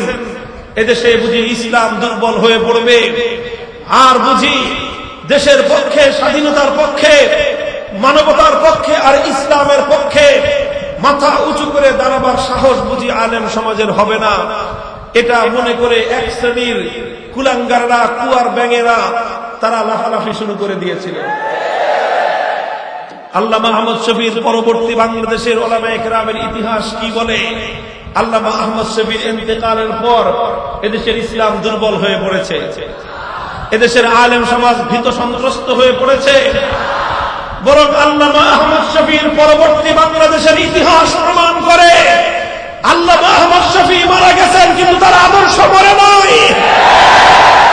এদেশে বুঝি ইসলাম দুর্বল হয়ে পড়বে, আর বুঝি দেশের পক্ষে, স্বাধীনতার পক্ষে, মানবতার পক্ষে আর ইসলামের পক্ষে মাথা উঁচু করে দাঁড়াবার সাহস বুঝি আলেম সমাজের হবে না। এটা মনে করে এক শ্রেণীর কুলাঙ্গাররা, কুয়ার ব্যাঙেরা তারা লাফালাফি শুরু করে দিয়েছিল। আল্লামা আহমদ শফীর পরবর্তী বাংলাদেশের উলামায়ে কেরামের ইতিহাস কি বলে? আল্লামা আহমদ শফীর ইন্তেকালের পর এদেশের ইসলাম দুর্বল হয়ে পড়েছে, এদেশের আলেম সমাজ ভীত সন্ত্রস্ত হয়ে পড়েছে। বরং আল্লামা আহমদ শফীর পরবর্তী বাংলাদেশের ইতিহাস প্রমাণ করে আল্লামা আহমদ শফী মারা গেছেন, কিন্তু তার আদর্শ মরে নাই।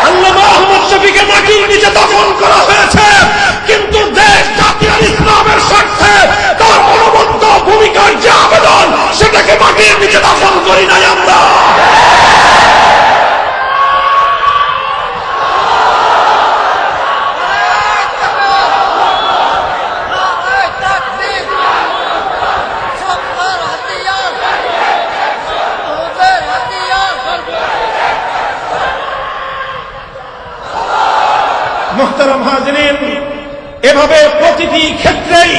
আল্লামা আহমদ শফীকে মাটির নিচে দাফন করা হয়েছে, কিন্তু দেশ, জাতি আর ইসলামের স্বার্থে তার অনবদ্য ভূমিকার যে আবেদন, সেটাকে মাটির নিচে দাফন করি নাই আমরা। মুহতারাম হাজিরিন, এভাবে প্রতিটি ক্ষেত্রেই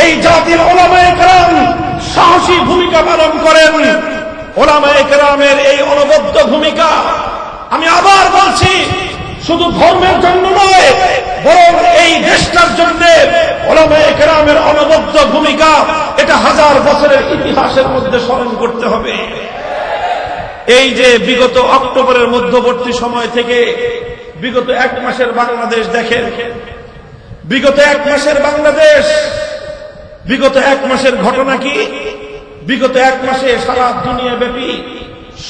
এই জাতির উলামায়ে কেরাম সাহসী ভূমিকা পালন করেন। উলামায়ে কেরামের এই অনবদ্য ভূমিকা, আমি আবার বলছি, শুধু ধর্মের জন্য নয়, বরং এই দেশটার জন্য উলামায়ে কেরামের অনবদ্য ভূমিকা, এটা হাজার বছরের ইতিহাসের মধ্যে স্মরণ করতে হবে। এই যে বিগত অক্টোবরের মধ্যবর্তী সময় থেকে বিগত এক মাসের বাংলাদেশ দেখেন, বিগত এক মাসের বাংলাদেশ বিগত এক মাসের ঘটনা কি? বিগত এক মাসে সারা দুনিয়া ব্যাপী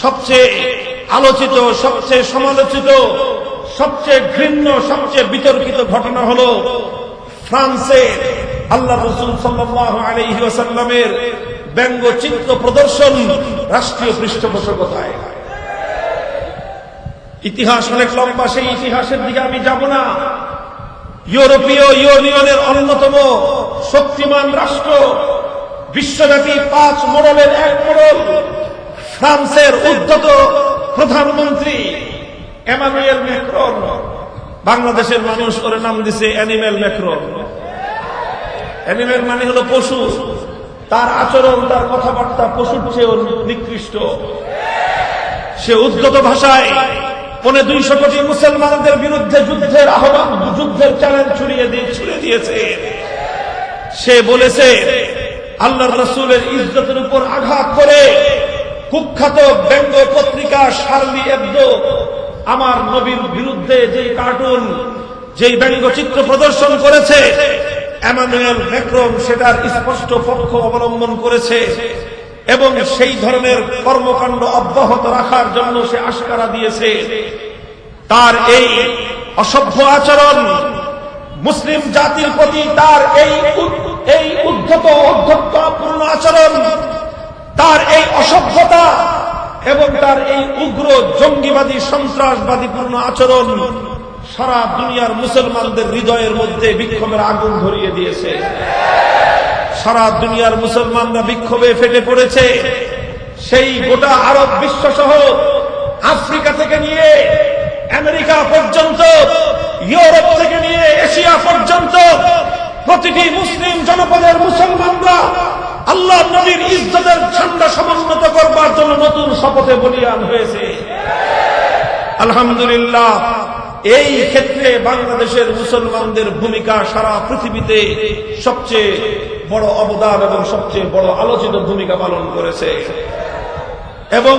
সবচেয়ে আলোচিত, সবচেয়ে সমালোচিত, সবচেয়ে ঘৃণ্য, সবচেয়ে বিতর্কিত ঘটনা হলো ফ্রান্সে আল্লাহ রাসূল সাল্লাল্লাহু আলাইহি ওয়াসাল্লামের ব্যঙ্গচিত্র প্রদর্শন রাষ্ট্রীয় পৃষ্ঠপোষকতায়। ইতিহাস অনেক লম্বা, সেই ইতিহাসের দিকে আমি যাব না। ইউরোপীয় ইউনিয়নের অন্যতম শক্তিমান রাষ্ট্র, বিশ্বব্যাপী 5 মডেলের এক মডেল ফ্রান্সের উদ্ধত প্রধানমন্ত্রী এমানুয়েল ম্যাক্রন, বাংলাদেশের মানুষ ওর নাম দিছে অ্যানিমেল ম্যাক্রন। অ্যানিমেল মানে হলো পশু, তার আচরণ, তার কথাবার্তা পশুর চেয়েও নিকৃষ্ট। সে উদ্ধত ভাষায় 250 কোটি মুসলমানদের বিরুদ্ধে যুদ্ধের আহ্বান, যুদ্ধের চ্যালেঞ্জ ছুড়ে দিয়েছে। সে বলেছে আল্লাহর রাসূলের ইজ্জতের উপর আঘাত করে কুখ্যাত ব্যঙ্গ পত্রিকা শার্লি এবদো আমার নবীর বিরুদ্ধে যে কার্টুন, যে ব্যঙ্গচিত্র প্রদর্শন করেছে, এমানুয়েল ম্যাক্রন সেটার স্পষ্ট পক্ষ অবলম্বন করেছে এবং সেই ধরনের কর্মকাণ্ড অব্যাহত রাখার জন্য সে আশকারা দিয়েছে। তার এই অসভ্য আচরণ, মুসলিম জাতির প্রতি তার এই উদ্ধত অধ্যত্বপূর্ণ আচরণ, তার এই অসভ্যতা এবং তার এই উগ্র জঙ্গিবাদী সন্ত্রাসবাদীপূর্ণ আচরণ সারা দুনিয়ার মুসলমানদের হৃদয়ের মধ্যে বিক্ষোভের আগুন ধরিয়ে দিয়েছে। সারা দুনিয়ার মুসলমানরা বিক্ষোভে ফেটে পড়েছে। সেই গোটা আরব বিশ্ব সহ আফ্রিকা থেকে নিয়ে আমেরিকা পর্যন্ত, ইউরোপ থেকে নিয়ে এশিয়া পর্যন্ত প্রতিটি মুসলিম জনপদের মুসলমানরা আল্লাহ নবীর ইজ্জতের ঝান্ডা সমুন্নত করবার জন্য নতুন শপথে বলিয়ান হয়েছে। আলহামদুলিল্লাহ, এই ক্ষেত্রে বাংলাদেশের মুসলমানদের ভূমিকা সারা পৃথিবীতে সবচেয়ে বড় অবদান এবং সবচেয়ে বড় আলোচিত ভূমিকা পালন করেছে। এবং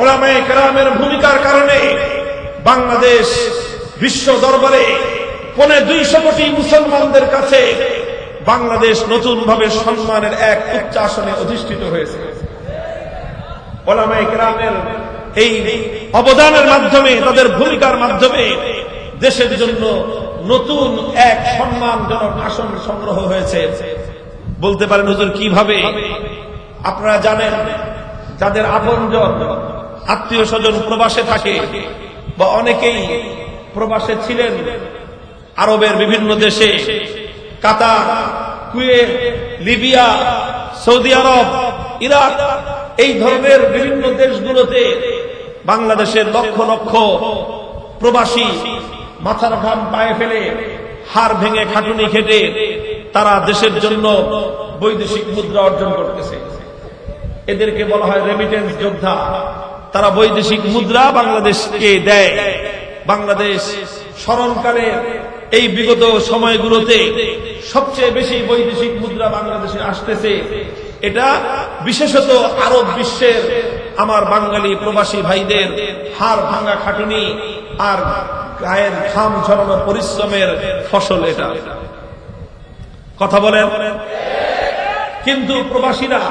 উলামায়ে কেরামের ভূমিকার কারণে বাংলাদেশ বিশ্ব দরবারে 250 কোটি মুসলমানদের কাছে বাংলাদেশ নতুনভাবে সম্মানের এক উচ্চ আসনে অধিষ্ঠিত হয়েছে। উলামায়ে কেরামের এই অবদানের মাধ্যমে, তাদের ভূমিকার মাধ্যমে দেশের জন্য নতুন এক সম্মানজনক আসন সংগ্রহ হয়েছে। বলতে পারেন হুজুর কিভাবে? আপনারা জানেন, যাদের আপনজন আত্মীয় স্বজন প্রবাসে থাকে বা অনেকেই প্রবাসে ছিলেন, আরবের বিভিন্ন দেশে, কাতার, কুয়েত, লিবিয়া, সৌদি আরব, ইরাক, এই ধরনের বিভিন্ন দেশগুলোতে বাংলাদেশের লক্ষ লক্ষ প্রবাসী মাথার ঘাম পায়ে ফেলে, হাড় ভেঙে খাটুনি খেটে তারা দেশের জন্য বৈদেশিক মুদ্রা অর্জন করতেছে। এদেরকে বলা হয় রেমিটেন্স যোদ্ধা। তারা বৈদেশিক মুদ্রা বাংলাদেশকে দেয়। বাংলাদেশ স্মরণকালে এই বিগত সময়গুলোতে সবচেয়ে বেশি বৈদেশিক মুদ্রা বাংলাদেশে আসতেছে। এটা বিশেষত আরব বিশ্বের আমার বাঙালি প্রবাসী ভাইদের হাড় ভাঙা খাটুনি আর গায়ের ঘাম ঝরানো পরিশ্রমের ফসল। এটা কথা বলেন। কিন্তু প্রবাসীরা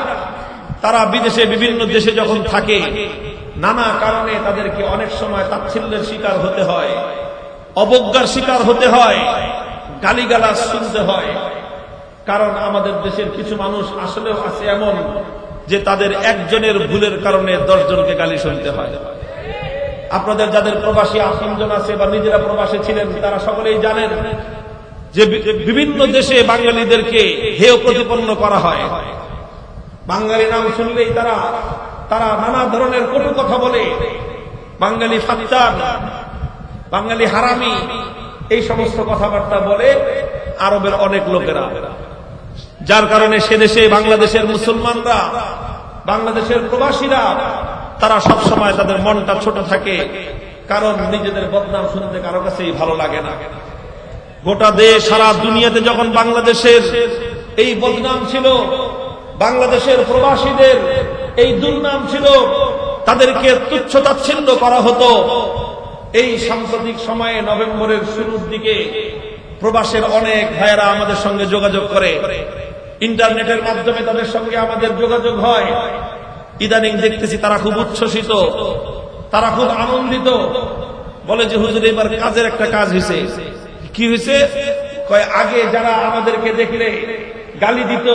তারা বিদেশে, বিভিন্ন দেশে যখন থাকে, নানা কারণে তাদেরকে অনেক সময় তাচ্ছিল্যের শিকার হতে হয়, অবজ্ঞার শিকার হতে হয়, গালিগালাজ শুনতে হয়। কারণ আমাদের দেশের কিছু মানুষ আসলেও আছে এমন যে তাদের একজনের ভুলের কারণে 10 জনকে গালি শুনতে হয়। আপনাদের যাদের প্রবাসী আপনজন আছে বা নিজেরা প্রবাসে ছিলেন, তারা সকলেই জানেন যে বিভিন্ন দেশে বাঙালিদেরকে হেয় প্রতিপন্ন করা হয়। বাঙালি নাম শুনলেই তারা নানা ধরনের কটু কথা বলে। বাঙালি ফাত্তার, বাঙালি হারামি, এই সমস্ত কথাবার্তা বলে আরবের অনেক লোকেরা। যার কারণে সে দেশে বাংলাদেশের মুসলমানরা, বাংলাদেশের প্রবাসীরা, তারা সব সময় তাদের মনটা ছোট থাকে, কারণ নিজেদের বদনাম শুনতে কারো কাছেই ভালো লাগে না। গোটা দেশ, সারা দুনিয়াতে যখন বাংলাদেশের এই বদনাম ছিল, বাংলাদেশের প্রবাসীদের এই দুর্নাম ছিল, তাদেরকে তুচ্ছ তাচ্ছিল্য করা হতো। এই সাম্প্রতিক সময়ে নভেম্বরের শুরুর দিকে প্রবাসের অনেক ভাইয়েরা আমাদের সঙ্গে যোগাযোগ করে, ইন্টারনেটের মাধ্যমে তাদের সঙ্গে আমাদের যোগাযোগ হয়। ইদানিং দেখতেছি তারা খুব উচ্ছ্বসিত, তারা খুব আনন্দিত। বলে যে হুজুর এবার কাজের একটা কাজ হয়েছে। কি হয়েছে? কয় আগে যারা আমাদেরকে দেখলে গালি দিত,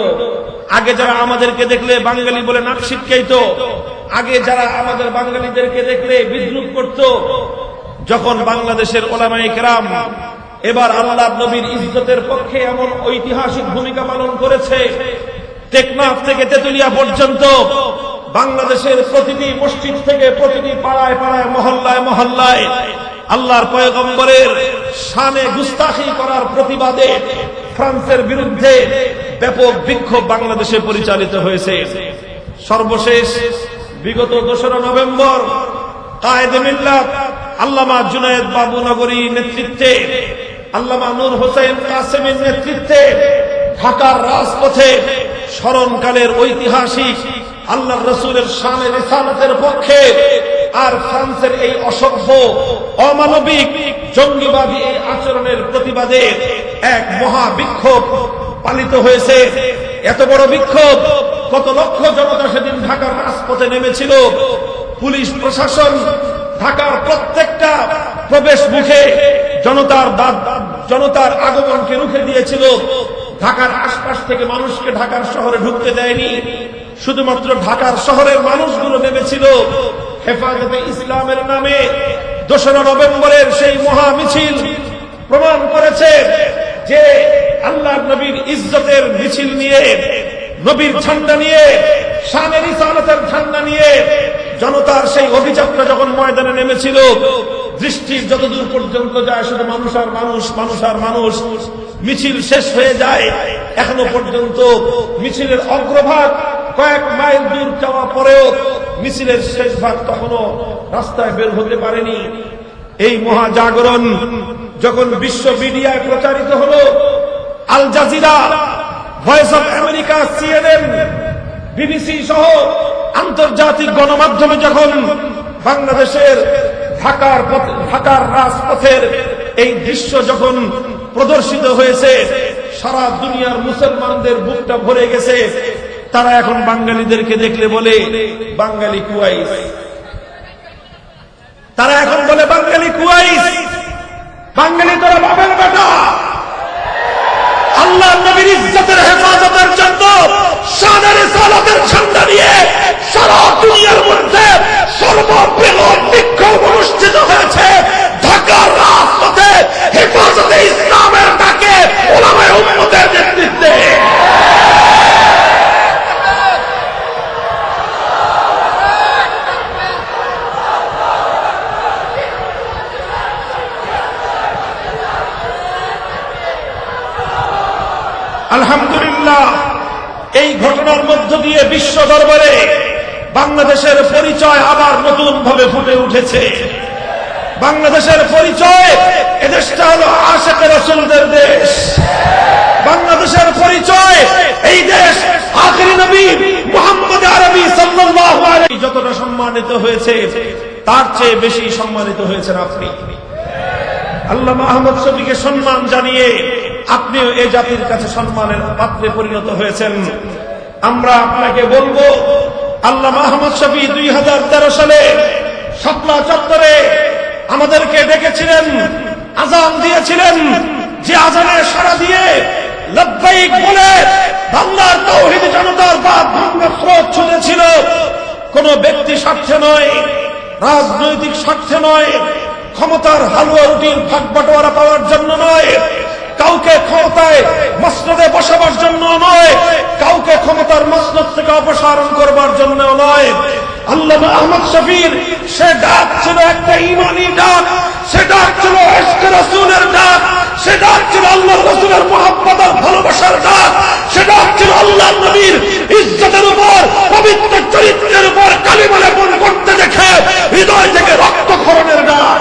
আগে যারা আমাদেরকে দেখলে বাঙালি বলে নাক ছিটকাইতো, আগে যারা আমাদের বাঙালিদেরকে দেখলে বিদ্রুপ করত, যখন বাংলাদেশের উলামায়ে কেরাম এবার আল্লাহর নবীর ইজ্জতের পক্ষে এমন ঐতিহাসিক ভূমিকা পালন করেছে, টেকনাফ থেকে তেতুলিয়া পর্যন্ত বাংলাদেশের প্রতিটি মসজিদ থেকে প্রতিটি পাড়ায় পাড়ায় মহল্লায় মহল্লায় আল্লাহর পয়গম্বরের শানে গুস্তাখি করার প্রতিবাদে ফ্রান্সের বিরুদ্ধে ব্যাপক বিক্ষোভ বাংলাদেশে পরিচালিত হয়েছে। সর্বশেষ বিগত 2রা নভেম্বর কায়েদে মিল্লাত আল্লামা জুনায়েদ বাবু নগরীর নেতৃত্বে, আল্লামা নূর হোসেন কাসেমের নেতৃত্বে ঢাকার রাজপথে স্মরণকালের ঐতিহাসিক আল্লাহর রাসূলের শানে রিসালাতের পক্ষে আর ফ্রান্সের এই অসভ্য অমানবিক জঙ্গিবাদী এই আচরণের প্রতিবাদে এক মহা বিক্ষোভ পালিত হয়েছে। এত বড় বিক্ষোভ, কত লক্ষ জনতা সেদিন ঢাকার রাজপথে নেমেছিল। পুলিশ প্রশাসন ঢাকার প্রত্যেকটা প্রবেশ মুখে জনতার আগমনকে রুখে দিয়েছিল। ঢাকার আশপাশ থেকে মানুষকে ঢাকার শহরে ঢুকতে দেয়নি। শুধুমাত্র ঢাকার শহরের মানুষগুলো নেমেছিল হেফাজতে ইসলামের নামে। 2রা নভেম্বরের সেই মহা মিছিল প্রমাণ করেছে যে আল্লাহর নবীর ইজ্জতের মিছিল নিয়ে, নবীর ঝান্ডা নিয়ে, শানে রিসালাতের ঝান্ডা নিয়ে জনতার সেই অভিযাত্রা যখন ময়দানে নেমেছিল, দৃষ্টির যতদূর পর্যন্ত যায় শুধু মানুষ আর মানুষ, মানুষ আর মানুষ। মিছিল শেষ হয়ে যায়, এখনো পর্যন্ত মিছিলের অগ্রভাগ কয়েক মাইল দূর যাওয়া পরেও মিছিলের শেষ ভাগ তখনো রাস্তায় বের হতে পারেনি। এই মহাজাগরণ যখন বিশ্ব মিডিয়ায় প্রচারিত হলো, Al Jazeera, Voice of America, CNN, BBC সহ আন্তর্জাতিক গণমাধ্যমে যখন বাংলাদেশের ঢাকার রাজপথের এই দৃশ্য যখন প্রদর্শিত হয়েছে, সারা দুনিয়ার মুসলমানদের বুকটা ভরে গেছে। তারা এখন বাঙালিদেরকে দেখলে বলে বাঙালি কুয়াইস, তারা এখন বলে বাঙালি কুয়াইস, বাঙালি তোরা বাপের বেটা। আল্লাহর নবীর ইজ্জতের হেফাজতের জন্য শানে রিসালাতের ঝান্ডা নিয়ে সারা দুনিয়ার মধ্যে সর্ববৃহৎ বিক্ষোভ অনুষ্ঠিত হয়েছে ঢাকার রাজপথে হেফাজতে ইসলামের ডাকে উলামায়ে উম্মতের নেতৃত্বে। আলহামদুলিল্লাহ, এই ঘটনার মধ্য দিয়ে বিশ্ব দরবারে বাংলাদেশের পরিচয় আবার নতুন ভাবে ফুটে উঠেছে। বাংলাদেশের পরিচয়, এদেশটা হলো আশিকে রাসূলদের দেশ। বাংলাদেশের পরিচয়, এই দেশ আখিরি নবী মুহাম্মদ আরবি সাল্লাল্লাহু আলাইহি যতটা সম্মানিত হয়েছে তার চেয়ে বেশি সম্মানিত হয়েছেন আপনি। আল্লামা আহমদ শফীকে সম্মান জানিয়ে আপনিও এই জাতির কাছে সম্মানের পাত্রে পরিণত হয়েছেন। আমরা আপনাকে বলবো, আল্লামা আহমদ শফী 2013 সালে শাপলা চত্বরে আমাদেরকে ডেকেছিলেন, আজান দিয়েছিলেন। যে আজানে সাড়া দিয়ে লব্বাইক বলে বাংলার তাওহীদ জনতার বাদ ভাঙা স্রোত ছুটেছিল। কোন ব্যক্তি স্বার্থে নয়, রাজনৈতিক স্বার্থে নয়, ক্ষমতার হালুয়া রুটির ভাগ বাটোয়ারা পাওয়ার জন্য নয়, কাউকে ক্ষমতায় মসনদে বসাবার জন্য নয়, কাউকে ক্ষমতার মসনদ থেকে অপসারণ করবার জন্য নয়। আল্লামা আহমদ শফীর সে ডাক ছিল একটা ঈমানী ডাক, সে ডাক ছিল ইশকে রাসূলের ডাক, সে ডাক ছিল আল্লাহর রাসূলের মুহাব্বত আর ভালোবাসার ডাক, সে ডাক ছিল আল্লাহর নবীর ইজ্জতের উপর, পবিত্র চরিত্রের উপর কালিমা লেপন করতে দেখে হৃদয় থেকে রক্তক্ষরণের ডাক।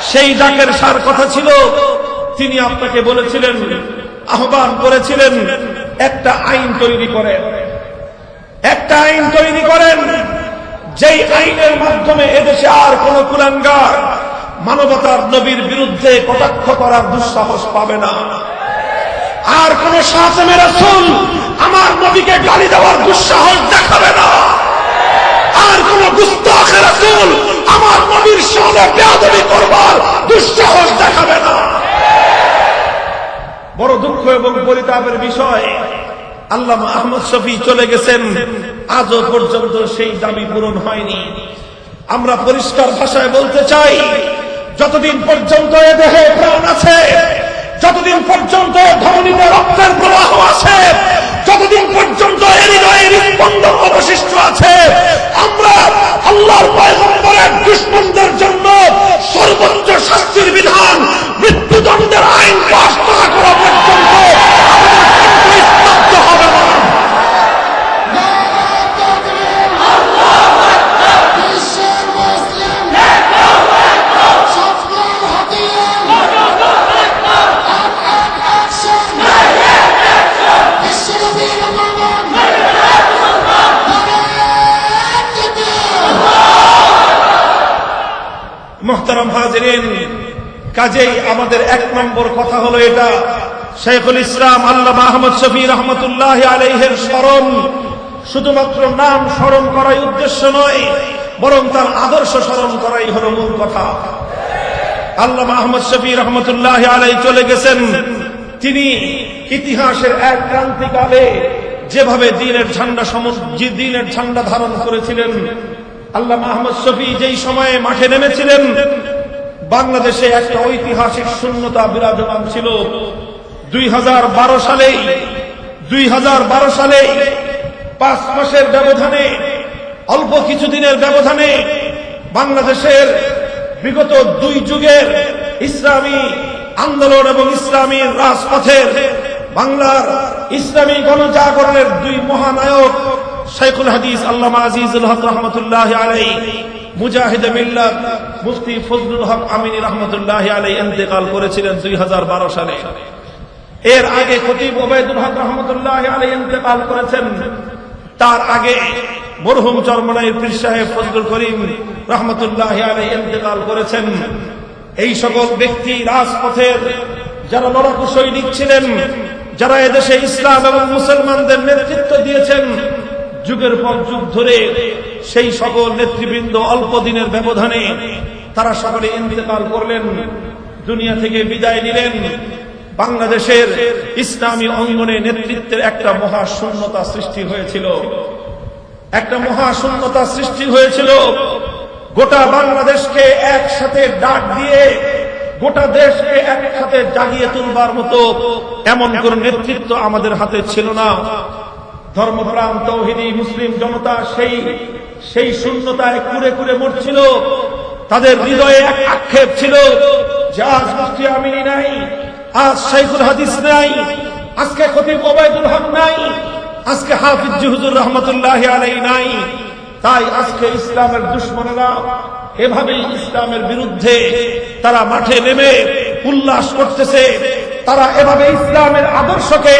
সেই ডাকের সার কথা ছিল, তিনি আপনাকে বলেছিলেন, আহ্বান করেছিলেন, একটা আইন তৈরি করেন, একটা আইন তৈরি করেন, যেই আইনের মাধ্যমে এদেশে আর কোন কুলাঙ্গার মানবতার নবীর বিরুদ্ধে কটাক্ষ করার দুঃসাহস পাবে না। আর কোন শাসমের রাসূল আমার নবীকে গালি দেওয়ার দুঃসাহস দেখাবে না। আর কোন গুস্তাখের রাসূল আমার নবীর সামনে বেয়াদবি করবার দুঃসাহস দেখাবে না। বড় দুঃখ এবং পরিতাপের বিষয়, আল্লামা আহমদ শফী চলে গেছেন, আজও পর্যন্ত সেই দাবি পূরণ হয়নি। আমরা পরিষ্কার ভাষায় বলতে চাই, যতদিন পর্যন্ত এ দেহে প্রাণ আছে, যতদিন পর্যন্ত ধমনীতে রক্তের প্রবাহ আছে, যতদিন পর্যন্ত হৃদয়ের স্পন্দন অবশিষ্ট আছে, আমরা আল্লাহর পয়গম্বরের দুশমনদের জন্য সর্বোচ্চ শাস্তির বিধান, মৃত্যুদণ্ডের আইন পাস না করা পর্যন্ত আমাদের স্তব্ধ হবে না। মুহতারাম হাজিরিন, কাজেই আমাদের এক নম্বর কথা হলো এটা, শাইখুল ইসলাম আল্লামা আহমদ শফী রহমতুল্লাহ আলাইহির স্মরণ শুধুমাত্র নাম স্মরণ করাই উদ্দেশ্য নয়, বরং তার আদর্শ স্মরণ করাই হলো মূল কথা। আল্লামা আহমদ শফী রহমতুল্লাহ আলাইহি চলে গেছেন, তিনি ইতিহাসের এক ক্রান্তিকালে যেভাবে দ্বীনের ঝান্ডা ধারণ করেছিলেন। আল্লামা আহমদ শফী যেই সময়ে মাঠে নেমেছিলেন, বাংলাদেশে একটা ঐতিহাসিক শূন্যতা বিরাজমান ছিল। 2012 সালে 5 মাসের ব্যবধানে, অল্প কিছুদিনের ব্যবধানে বাংলাদেশের বিগত 2 যুগের ইসলামী আন্দোলন এবং ইসলামী রাজপথের বাংলার ইসলামী গণজাগরণের 2 মহানায়ক শাইখুল হাদিস আল্লামা আজিজুল হক রহমতুল্লাহ আলাইহি, মুজাহিদে মিল্লাত মুফতি ফজলুল হক আমিনী রহমতুল্লাহ আলাইহি ইন্তেকাল করেছিলেন 2012 সালে। এর আগে খতিব ওবায়দুল হক রহমতুল্লাহ আলাইহি ইন্তেকাল করেছেন। তার আগে মরহুম চরমনাইর পীর সাহেব ফজলুল করিম রহমতুল্লাহ আলাইহি ইন্তেকাল করেছেন। এই সকল ব্যক্তি রাজপথের যারা লড়াকু সৈনিক ছিলেন, যারা এদেশে ইসলাম এবং মুসলমানদের নেতৃত্ব দিয়েছেন, যুগের পর যুগ ধরে সেই সকল নেতৃবৃন্দ অল্প দিনের ব্যবধানে তারা সকলে ইন্তেকাল করলেন, দুনিয়া থেকে বিদায় নিলেন। বাংলাদেশের ইসলামী অঙ্গনে নেতৃত্বের একটা মহাশূন্যতা সৃষ্টি হয়েছিল। গোটা বাংলাদেশকে একসাথে ডাক দিয়ে গোটা দেশকে একসাথে জাগিয়ে তুলবার মতো এমন কোন নেতৃত্ব আমাদের হাতে ছিল না। ধর্মপ্রাণ তৌহিদি মুসলিম জনতা সেই শূন্যতায় কুরে কুরে মরছিল। তাদের হৃদয়ে এক আক্ষেপ ছিল যে আজ মুফতি আমিনী নাই, আজ শাইখুল হাদিস নাই, আজকে খতিব ওবায়দুল হক নাই, আজকে হাফিজ হুজুর রহমতুল্লাহ আলাইহি নাই। তাই আজকে ইসলামের দুশমনেরা এভাবেই ইসলামের বিরুদ্ধে তারা মাঠে নেমে উল্লাস করতেছে। তারা এভাবে ইসলামের আদর্শকে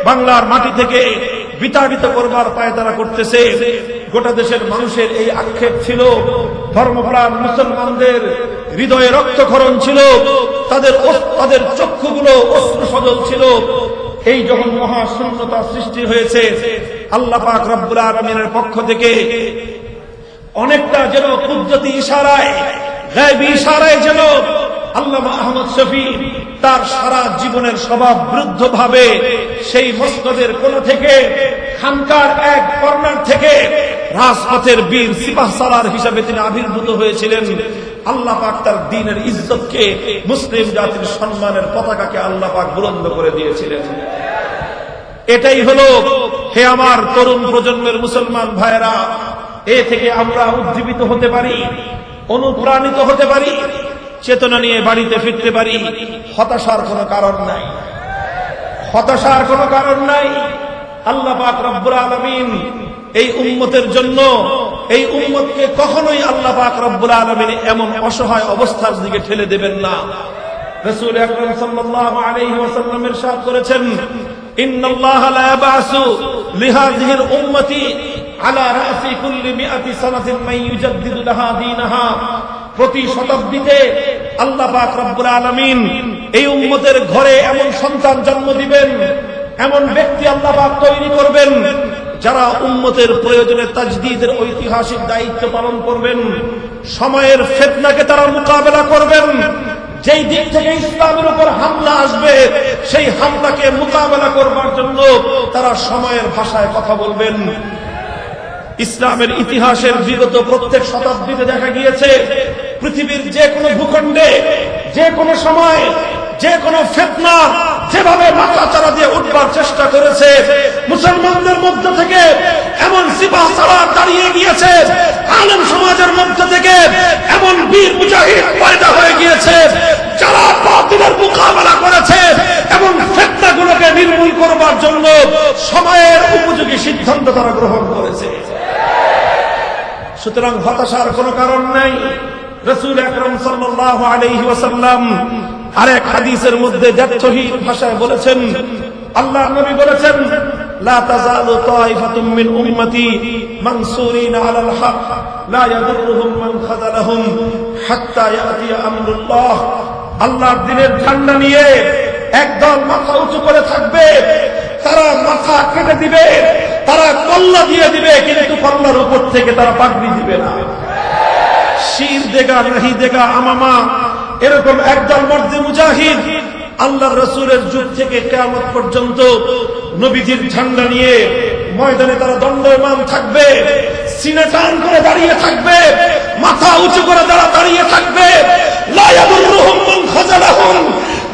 বাংলার মাটি থেকে বিতাড়িত করবার পায়তারা করতেছে। গোটা দেশের মানুষের এই আক্ষেপ ছিল, ধর্মপ্রাণ মুসলমানদের হৃদয়ে রক্তক্ষরণ ছিল, তাদের চক্ষুগুলো অশ্রু সজল ছিল। এই যখন মহাশূন্যতা সৃষ্টি হয়েছে, আল্লাহ পাক রব্বুল আলামিনের পক্ষ থেকে অনেকটা যেন কুদরতি ইশারায়, গায়বী ইশারায় যেন আল্লামা আহমদ শফী তার সারা জীবনের স্বভাব বিরুদ্ধ ভাবে সেই মসনদের কোণ থেকে, খানকার এক কর্নার থেকে রাজপথের বীর সিপাহসালার হিসাবে তিনি আবির্ভূত হয়েছিলেন। আল্লাহ পাক তার দ্বীনের ইজ্জতকে, মুসলিম জাতির সম্মানের পতাকাকে আল্লাহ পাক বুলন্দ করে দিয়েছিলেন। এটাই হলো, হে আমার তরুণ প্রজন্মের মুসলমান ভাইয়েরা, এ থেকে আমরা উজ্জীবিত হতে পারি, অনুপ্রাণিত হতে পারি, চেতনা নিয়ে বাড়িতে ফিরতে পারি। হতাশার কোনো কারণ নাই। আল্লাহ পাক রব্বুল আলামিন এই উম্মতের জন্য, এই উম্মতকে কখনোই আল্লাহ পাক রব্বুল আলামিন এমন অসহায় অবস্থার দিকে ঠেলে দেবেন না। রাসূল আকরাম সাল্লাল্লাহু আলাইহি ওয়াসাল্লাম ইরশাদ করেছেন, ইন্নাল্লাহা লা ইয়াবআসু লিহাযিহিল উম্মতি আলা রাসি কুল্লি মিআতি সানাতিন মান ইউজাদ্দিদু লাহা দীনাহা। প্রতি শতাব্দীতে আল্লাহ পাক রব্বুল আলামিন এই উম্মতের ঘরে এমন সন্তান জন্ম দিবেন, এমন ব্যক্তি আল্লাহ পাক তৈরি করবেন যারা উম্মতের প্রয়োজনে তাজদীদের ঐতিহাসিক দায়িত্ব পালন করবেন। সময়ের ফিতনাকে তারা মোকাবেলা করবেন। যেই দিক থেকে ইসলামের উপর হামলা আসবে সেই হামলাকে মোকাবেলা করবার জন্য তারা সময়ের ভাষায় কথা বলবেন। ইসলামের ইতিহাসের বিগত প্রত্যেক শতাব্দীতে দেখা গিয়েছে পৃথিবীর যে কোনো ভূখণ্ডে যে কোনো সময় যে কোনো ফিতনা যেভাবে মাথাচাড়া দিয়ে উঠবার চেষ্টা করেছে, মুসলমানদের মধ্য থেকে এমন সিপাহসালার দাঁড়িয়ে গিয়েছে, আলেম সমাজের মধ্য থেকে এমন বীর মুজাহিদ পয়দা হয়ে গিয়েছে যারা বাতিলের মোকাবেলা করেছে এবং ফিতনাগুলোকে নির্মূল করবার জন্য সময়ের উপযোগী সিদ্ধান্ত তারা গ্রহণ করেছে। সুতরাং হতাশার কোনো কারণ নাই। রাসূল আকরাম সাল্লাল্লাহু আলাইহি ওয়াসাল্লাম আরেক হাদিসের মধ্যে যথাযথ ভাষায় বলেছেন, আল্লাহর নবী বলেছেন, লা তাযালু তাইফাতুম মিন উম্মতি মানসুরিনা আলাল হক লা ইয়াদুররুহুম মান খাযালাহুম হাত্তা ইয়াতি আমরুল্লাহ। আল্লাহর দ্বীনের ঝান্ডা নিয়ে একদল মাথা উঁচু করে থাকবে, তারা মাথা কেটে দিবে, তারা কল্লা দিয়ে দিবে, কিন্তু কল্লার উপর থেকে তারা পাগড়ি দিবে না। শির দেগা নাহি দেগা আমামা, এরকম একদল মর্দে মুজাহিদ আল্লাহর রাসূলের যুগ থেকে কিয়ামত পর্যন্ত নবীজির ঝান্ডা নিয়ে ময়দানে তারা দণ্ডায়মান থাকবে, সিনা টান করে দাঁড়িয়ে থাকবে, মাথা উঁচু করে দাঁড়িয়ে থাকবে। লা ইয়াদুররুহুম মান খাযালাহুম,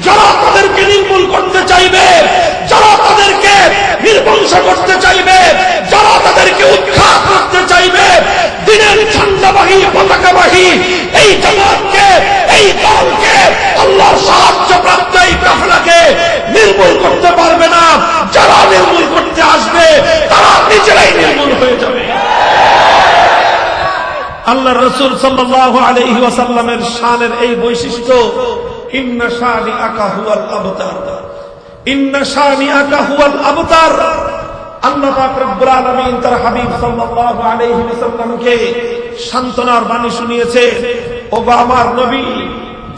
যারা তাদেরকে নির্মূল করতে চাইবে, যারা তাদেরকে নির্বংশ করতে চাইবে, যারা তাদেরকে উৎখাত করতে চাইবে, দিনের ঝান্ডাবাহী পতাকাবাহী এই জামাতকে, এই দলকে, আল্লাহর সাহায্যপ্রাপ্ত এই কাফেলাকে নির্মূল করতে পারবে না। যারা নির্মূল করতে আসবে তারা নিজেরাই নির্মূল হয়ে যাবে। আল্লাহর রাসূল সাল্লাল্লাহু আলাইহি ওয়াসাল্লামের শানের এই বৈশিষ্ট্য, ইন্না শানিআকা হুয়াল আবতার, ইন্না শানিআকা হুয়াল আবতার। আল্লাহ পাক রব্বুল আলামিন তার হাবিব সাল্লাল্লাহু আলাইহি ওয়াসাল্লামকে সান্ত্বনার বাণী শুনিয়েছে, ওগো আমার নবী,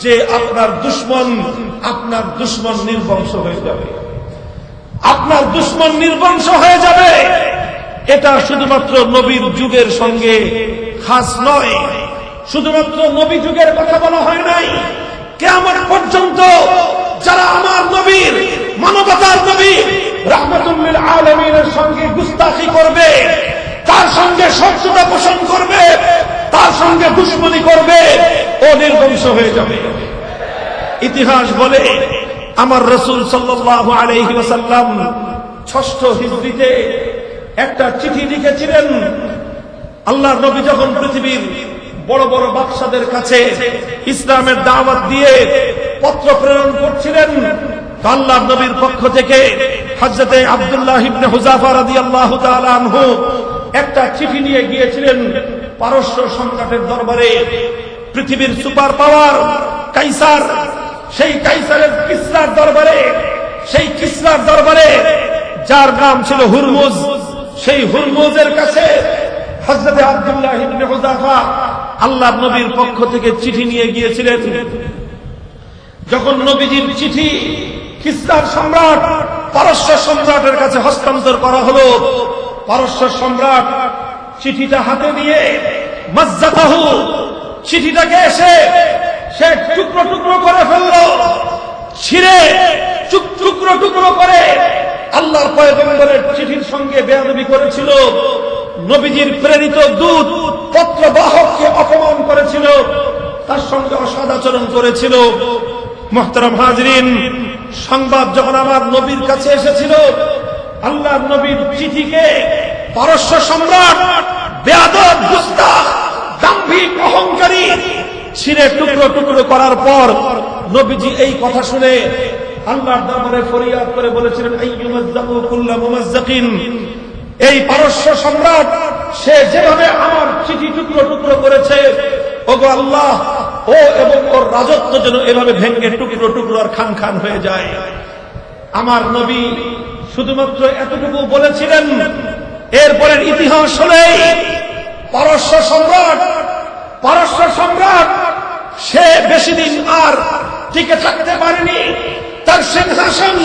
যে আপনার দুশমন নির্বংশ হয়ে যাবে, আপনার দুশমন নির্বংশ হয়ে যাবে। এটা শুধুমাত্র নবীর যুগের সঙ্গে খাস নয়, শুধুমাত্র নবী যুগের কথা বলা হয় নাই। কিয়ামত পর্যন্ত যারা আমার নবীর, মানবতার নবী রাহমাতুল লিল আলামিনের সঙ্গে গুস্তাখি করবে, তার সঙ্গে শত্রুতা পোষণ করবে, তার সঙ্গে দুশমনি করবে, ও নির্বংশ হয়ে যাবে। ইতিহাস বলে আমার রাসূল সাল্লাল্লাহু আলাইহি ওয়াসাল্লাম ৬ষ্ঠ হিজরিতে একটা চিঠি লিখেছিলেন। আল্লাহর নবী যখন পৃথিবীর বড় বড় বাদশাদের কাছে ইসলামের দাওয়াত দিয়ে পত্র প্রেরণ করছিলেন, আল্লাহর নবীর পক্ষ থেকে হযরতে আব্দুল্লাহ ইবনে হুযাফা রাদিয়াল্লাহু তাআলা আনহু একটা চিঠি নিয়ে গিয়েছিলেন পারস্য সম্রাটের দরবারে। পৃথিবীর সুপার পাওয়ার কাইসার, সেই কাইসারের কিসরার দরবারে, সেই কিসরার দরবারে যার নাম ছিল হুরমুজ, সেই হুরমুজের কাছে হযরতে আব্দুল্লাহ ইবনে হুযাফা আল্লাহর নবীর পক্ষ থেকে চিঠি নিয়ে গিয়েছিলেন। যখন নবীজির চিঠি কিসরার সম্রাট পারস্য সম্রাটের কাছে হস্তান্তর করা হলো, পারস্য সম্রাট চিঠিটা হাতে নিয়ে মাজ্জাতাহু, চিঠিটাকে সে টুকরো টুকরো করে ফেললো, ছিঁড়ে টুকরো টুকরো করে আল্লাহর পয়গম্বরের চিঠির সঙ্গে বেয়াদবি করেছিল, নবীজির প্রেরিত দূত পত্রবাহককে অপমান করেছিল, তার সঙ্গে অসদাচরণ করেছিল। মুহতারাম হাজরিন, সংবাদ যখন আমার নবীর কাছে এসেছিল, আল্লাহর নবীর চিঠিকে পারস্য সম্রাট বেয়াদব, গুস্তাখ, দাম্ভিক, অহংকারী ছিঁড়ে টুকরো টুকরো করার পর নবীজি এই কথা শুনে আল্লাহর দরবারে ফরিয়াদ করে বলেছিলেন, আইয়ুমাজ্জাকু কুল্লু মুমাজ্জাকিন, এই পারস্য সম্রাট সে যেভাবে আমার চিঠি টুকরো টুকরো করেছে, ওগো আল্লাহ, ও এবং ওর রাজত্ব যেন এভাবে ভেঙে টুকরো টুকরো আর খান খান হয়ে যায়। আমার নবী শুধুমাত্র এতটুকু বলেছিলেন। এরপরের ইতিহাস হলে পারস্য সম্রাট সে বেশি দিন আর টিকে থাকতে পারেনি, তার সিংহাসন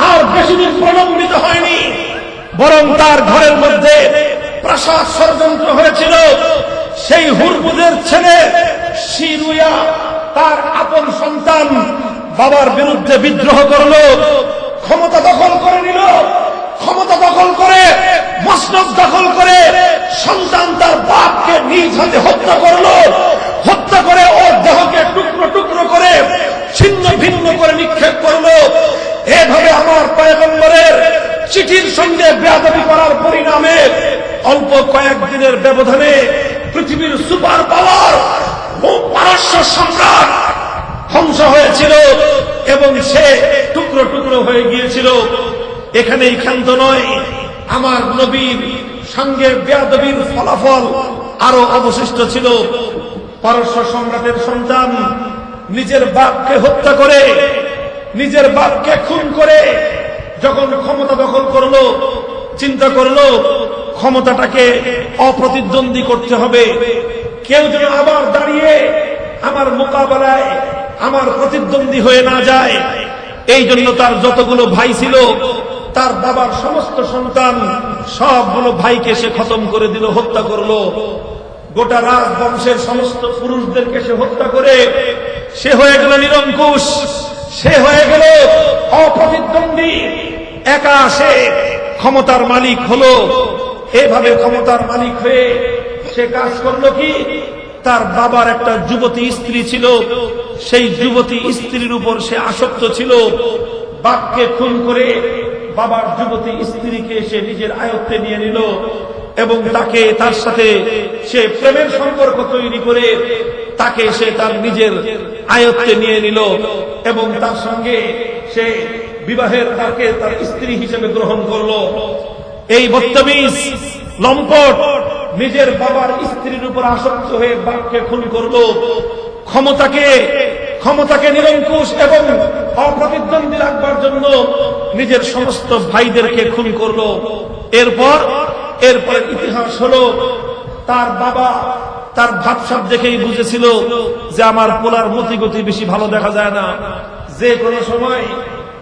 আর বেশিদিন প্রলম্বিত হয়নি, বরং তার ঘরের মধ্যে প্রাসাদ ষড়যন্ত্র হয়েছিল। সেই হুরমুজের ছেলে শিরুয়া তার আপন সন্তান বাবার বিরুদ্ধে বিদ্রোহ করলো, ক্ষমতা দখল করে নিল, ক্ষমতা দখল করে মসনদ দখল করে সন্তান তার বাপকে নিজ হাতে হত্যা করলো। হত্যা করে ওর দেহকে টুকরো টুকরো করে ছিন্ন ভিন্ন করে নিক্ষেপ করলো। এভাবে আমার পয়গম্বরের চিঠির সঙ্গে বেয়াদবি করার পরিণামে অল্প কয়েকদিনের ব্যবধানে পৃথিবীর সুপার পাওয়ার পারস্য সম্রাট ধ্বংস হয়েছিল এবং সে টুকরো টুকরো হয়ে গিয়েছিল। এখানেই ক্ষান্ত নয়, আমার নবীর সঙ্গে বেয়াদবির ফলাফল আরো অবশিষ্ট ছিল। পারস্য সম্রাটের সন্তান নিজের বাপকে হত্যা করে, নিজের বাপকে খুন করে যখন ক্ষমতা দখল করলো, চিন্তা করলো ক্ষমতাটাকে অপ্রতিদ্বন্দ্বী করতে হবে, কেউ যেন আবার দাঁড়িয়ে আমার মোকাবেলায় আমার প্রতিদ্বন্দ্বী হয়ে না যায়। এই জন্য তার যতগুলো ভাই ছিল, তার বাবার সমস্ত সন্তান সবগুলো ভাইকে সে খতম করে দিল, হত্যা করলো। গোটা রাজবংশের সমস্ত পুরুষদেরকে সে হত্যা করে সে হয়ে গেল নিরঙ্কুশ, সে হয়ে গেল অপ্রতিদ্বন্দ্বী, একা সে ক্ষমতার মালিক হলো। এভাবে ক্ষমতার মালিক হয়ে সে কাজ করলো কি, তার বাবার একটা যুবতী স্ত্রী ছিল, সেই যুবতী স্ত্রীর উপর সে আসক্ত ছিল। বাপকে খুন করে বাবার যুবতী স্ত্রীকে সে নিজের আয়ত্তে নিয়ে নিল এবং তাকে তার সাথে সে প্রেমের সম্পর্ক তৈরি করে তাকে সে তার নিজের আয়ত্তে নিয়ে নিল এবং তার সঙ্গে সে বিবাহের তাকে তার স্ত্রী হিসেবে গ্রহণ করলো। এই বদতমিজ লম্পট নিজের বাবার স্ত্রীর উপর আসক্ত হয়ে বাপকে খুন করলো। ক্ষমতাকে নিরঙ্কুশ এবং অপ্রতিদ্বন্দ্বী রাখবার জন্য নিজের সমস্ত ভাইদেরকে খুন করলো। এরপর ইতিহাস হলো, তার বাবা তার ভাবসাব দেখেই বুঝেছিল যে আমার পোলার মতিগতি বেশি ভালো দেখা যায় না, যে কোনো সময়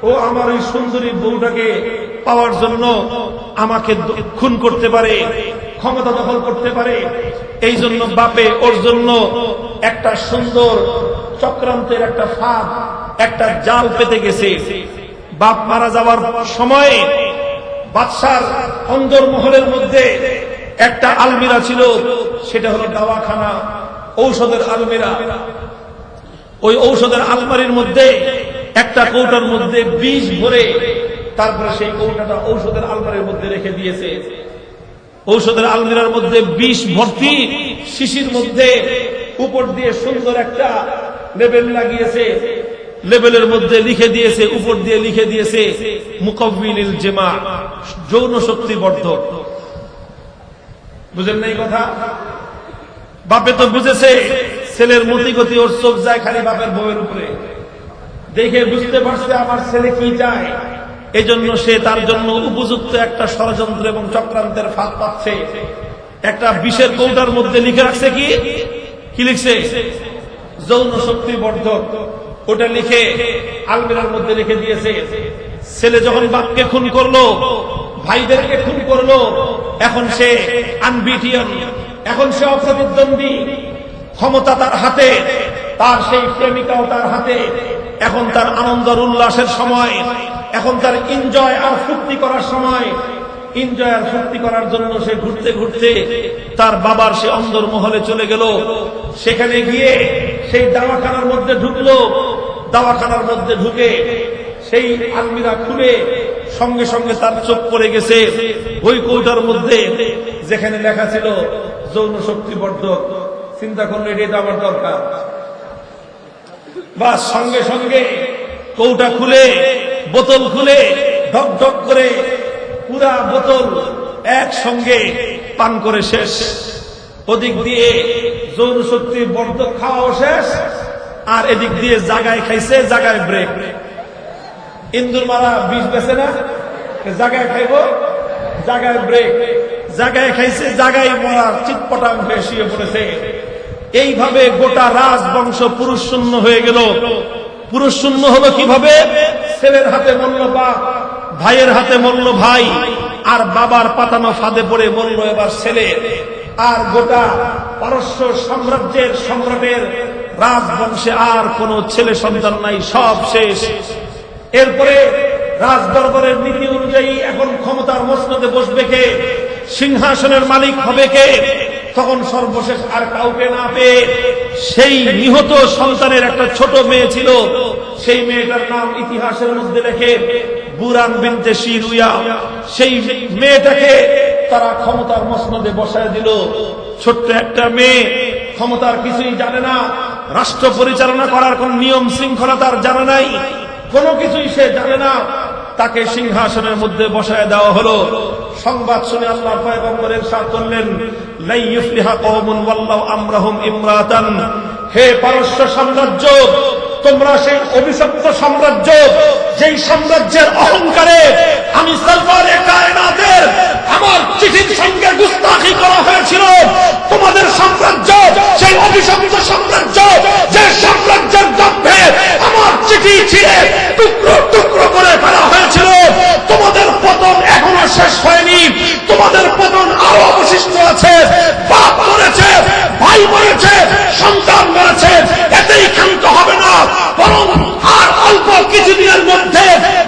ও আমার ওই সুন্দরী বউটাকে পাওয়ার জন্য আমাকে খুন করতে পারে, ক্ষমতা দখল করতে পারে। এই জন্য বাপে ওর জন্য একটা সুন্দর চক্রান্তের একটা ফাঁদ, একটা জাল পেতে গেছে। বাপ মারা যাওয়ার সময় বাদশার অন্দরমহলের মধ্যে একটা আলমিরা ছিল, সেটা হলো দাওয়াখানা, ঔষধের আলমিরা। ওই ঔষধের আলমারির মধ্যে একটা কৌটার মধ্যে বিষ ভরে তারপরে সেই কৌটাটা ঔষধের আলমারির মধ্যে রেখে দিয়েছে। ঔষধের আলমিরার মধ্যে বিষ ভর্তি, শিশির মধ্যে উপর দিয়ে সুন্দর একটা লেবেল লাগিয়েছে, লেবেলের মধ্যে লিখে দিয়েছে, উপর দিয়ে লিখে দিয়েছে মুকাব্বিলিল জিমা, যৌন শক্তি বর্ধক। বুঝেন না এই কথা? বাপে তো বুঝেছে ছেলের মতিগতি, ওর চোখ যায় খালি বাপের বউয়ের উপরে, দেখে বুঝতে পারছে আমার ছেলে কি চায়। এজন্য সে তার জন্য উপযুক্ত একটা ষড়যন্ত্র এবং চক্রান্তের ফাঁদ পাচ্ছে। একটা বিষের কৌটার মধ্যে লিখে রাখছে কি লিখছে? যৌন শক্তি বর্ধক। ওটা লিখে আলমিরার মধ্যে রেখে দিয়েছে। ছেলে যখন বাপকে খুন করলো, ভাইদেরকে খুন করলো, এখন সে আনবিটিয়ান, এখন সে অপ্রতিদ্বন্দ্বী, ক্ষমতা তার হাতে, তার সেই প্রেমিকাও তার হাতে। এখন তার আনন্দ উল্লাসের সময়, এখন তার এনজয় আর ফুর্তি করার সময়। এনজয় আর ফুর্তি করার জন্য সে ঘুরতে ঘুরতে তার বাবার সে অন্দরমহলে চলে গেল। সেখানে গিয়ে সেই দাওয়াখানার মধ্যে ঢুকলো। দাওয়াখানার মধ্যে ঢুকে সেই আলমিরা খুলে সঙ্গে সঙ্গে তার চোখ পড়ে গেছে ওই কৌটার মধ্যে যেখানে লেখা ছিল যৌন শক্তি বর্ধক। চিন্তা করলে এটা আমার দরকার। বা সঙ্গে সঙ্গে কৌটা খুলে, বোতল খুলে ঢক ঢক করে পুরা বোতল একসঙ্গে পান করে শেষ। ওদিক দিয়ে যৌন শক্তি বর্ধক খাওয়াও শেষ, আর এদিক দিয়ে জাগায় খাইছে, জাগায় ব্রেক। ইন্দুর মারা বিষ বেছে না, জাগায় খাইব, জাগায় ব্রেক। জাগায় খাইছে, জাগায় মরার চিৎপটাং হয়ে শুয়ে পড়েছে। এইভাবে গোটা রাজবংশ পুরুষ শূন্য হয়ে গেল। পুরুষ শূন্য হলো কিভাবে? ছেলের হাতে মরল বাপ, ভাইয়ের হাতে মরল ভাই, আর বাবার পাতানো ফাঁদে পড়ে মরল এবার ছেলে। আর গোটা পারস্য সাম্রাজ্যের সম্রাটের রাজবংশে আর কোন ছেলে সন্তান নাই, সব শেষ। এরপরে রাজ দরবারের নীতি অনুযায়ী এখন ক্ষমতার মসনদে বসবে কে, সিংহাসনের মালিক হবে কে? তখন সর্বশেষ আর কাউকে না পেয়ে সেই নিহত সন্তানের একটা ছোট মেয়ে ছিল, সেই মেয়েটার নাম ইতিহাসের মধ্যে লেখে বুরান বিনতে শিরুয়া। সেই মেয়েটাকে তারা ক্ষমতার মসনদে বসায় দিল। ছোট্ট একটা মেয়ে, ক্ষমতার কিছুই জানে না, রাষ্ট্র পরিচালনা করার কোন নিয়ম শৃঙ্খলা তার জানা নাই, কোনো কিছুই সে জানে না। তাকে সিংহাসনের মধ্যে বসায় দেওয়া হলো। সংবাদ শুনে আল্লাহর পয়গম্বর ইরশাদ করলেন, লা ইফলিহা কওমুন ওয়াল্লাহু আমরাহুম ইমরাতান। হে পারস্য সাম্রাজ্য, তোমরা সেই অভিশপ্ত সাম্রাজ্য, যেই সাম্রাজ্যের অহংকারে আমি সরকারে কায়নাতের আমার চিঠির সঙ্গে গুস্তাখি করা হয়েছিল, তোমাদের সাম্রাজ্য সেই অভিশপ্ত সাম্রাজ্য, যে সাম্রাজ্যের দম্ভে আমার চিঠি ছিঁড়ে টুকরো টুকরো করে ফেলা হয়েছিল, তোমাদের পতন এখনো শেষ হয়নি, তোমাদের পতন আরো অবশিষ্ট আছে। বাপ মরেছে, ভাই মরেছে, সন্তান মরেছে, এতেই ক্ষান্ত হবে না, বরং আর অল্প কিছুদিনের মধ্যে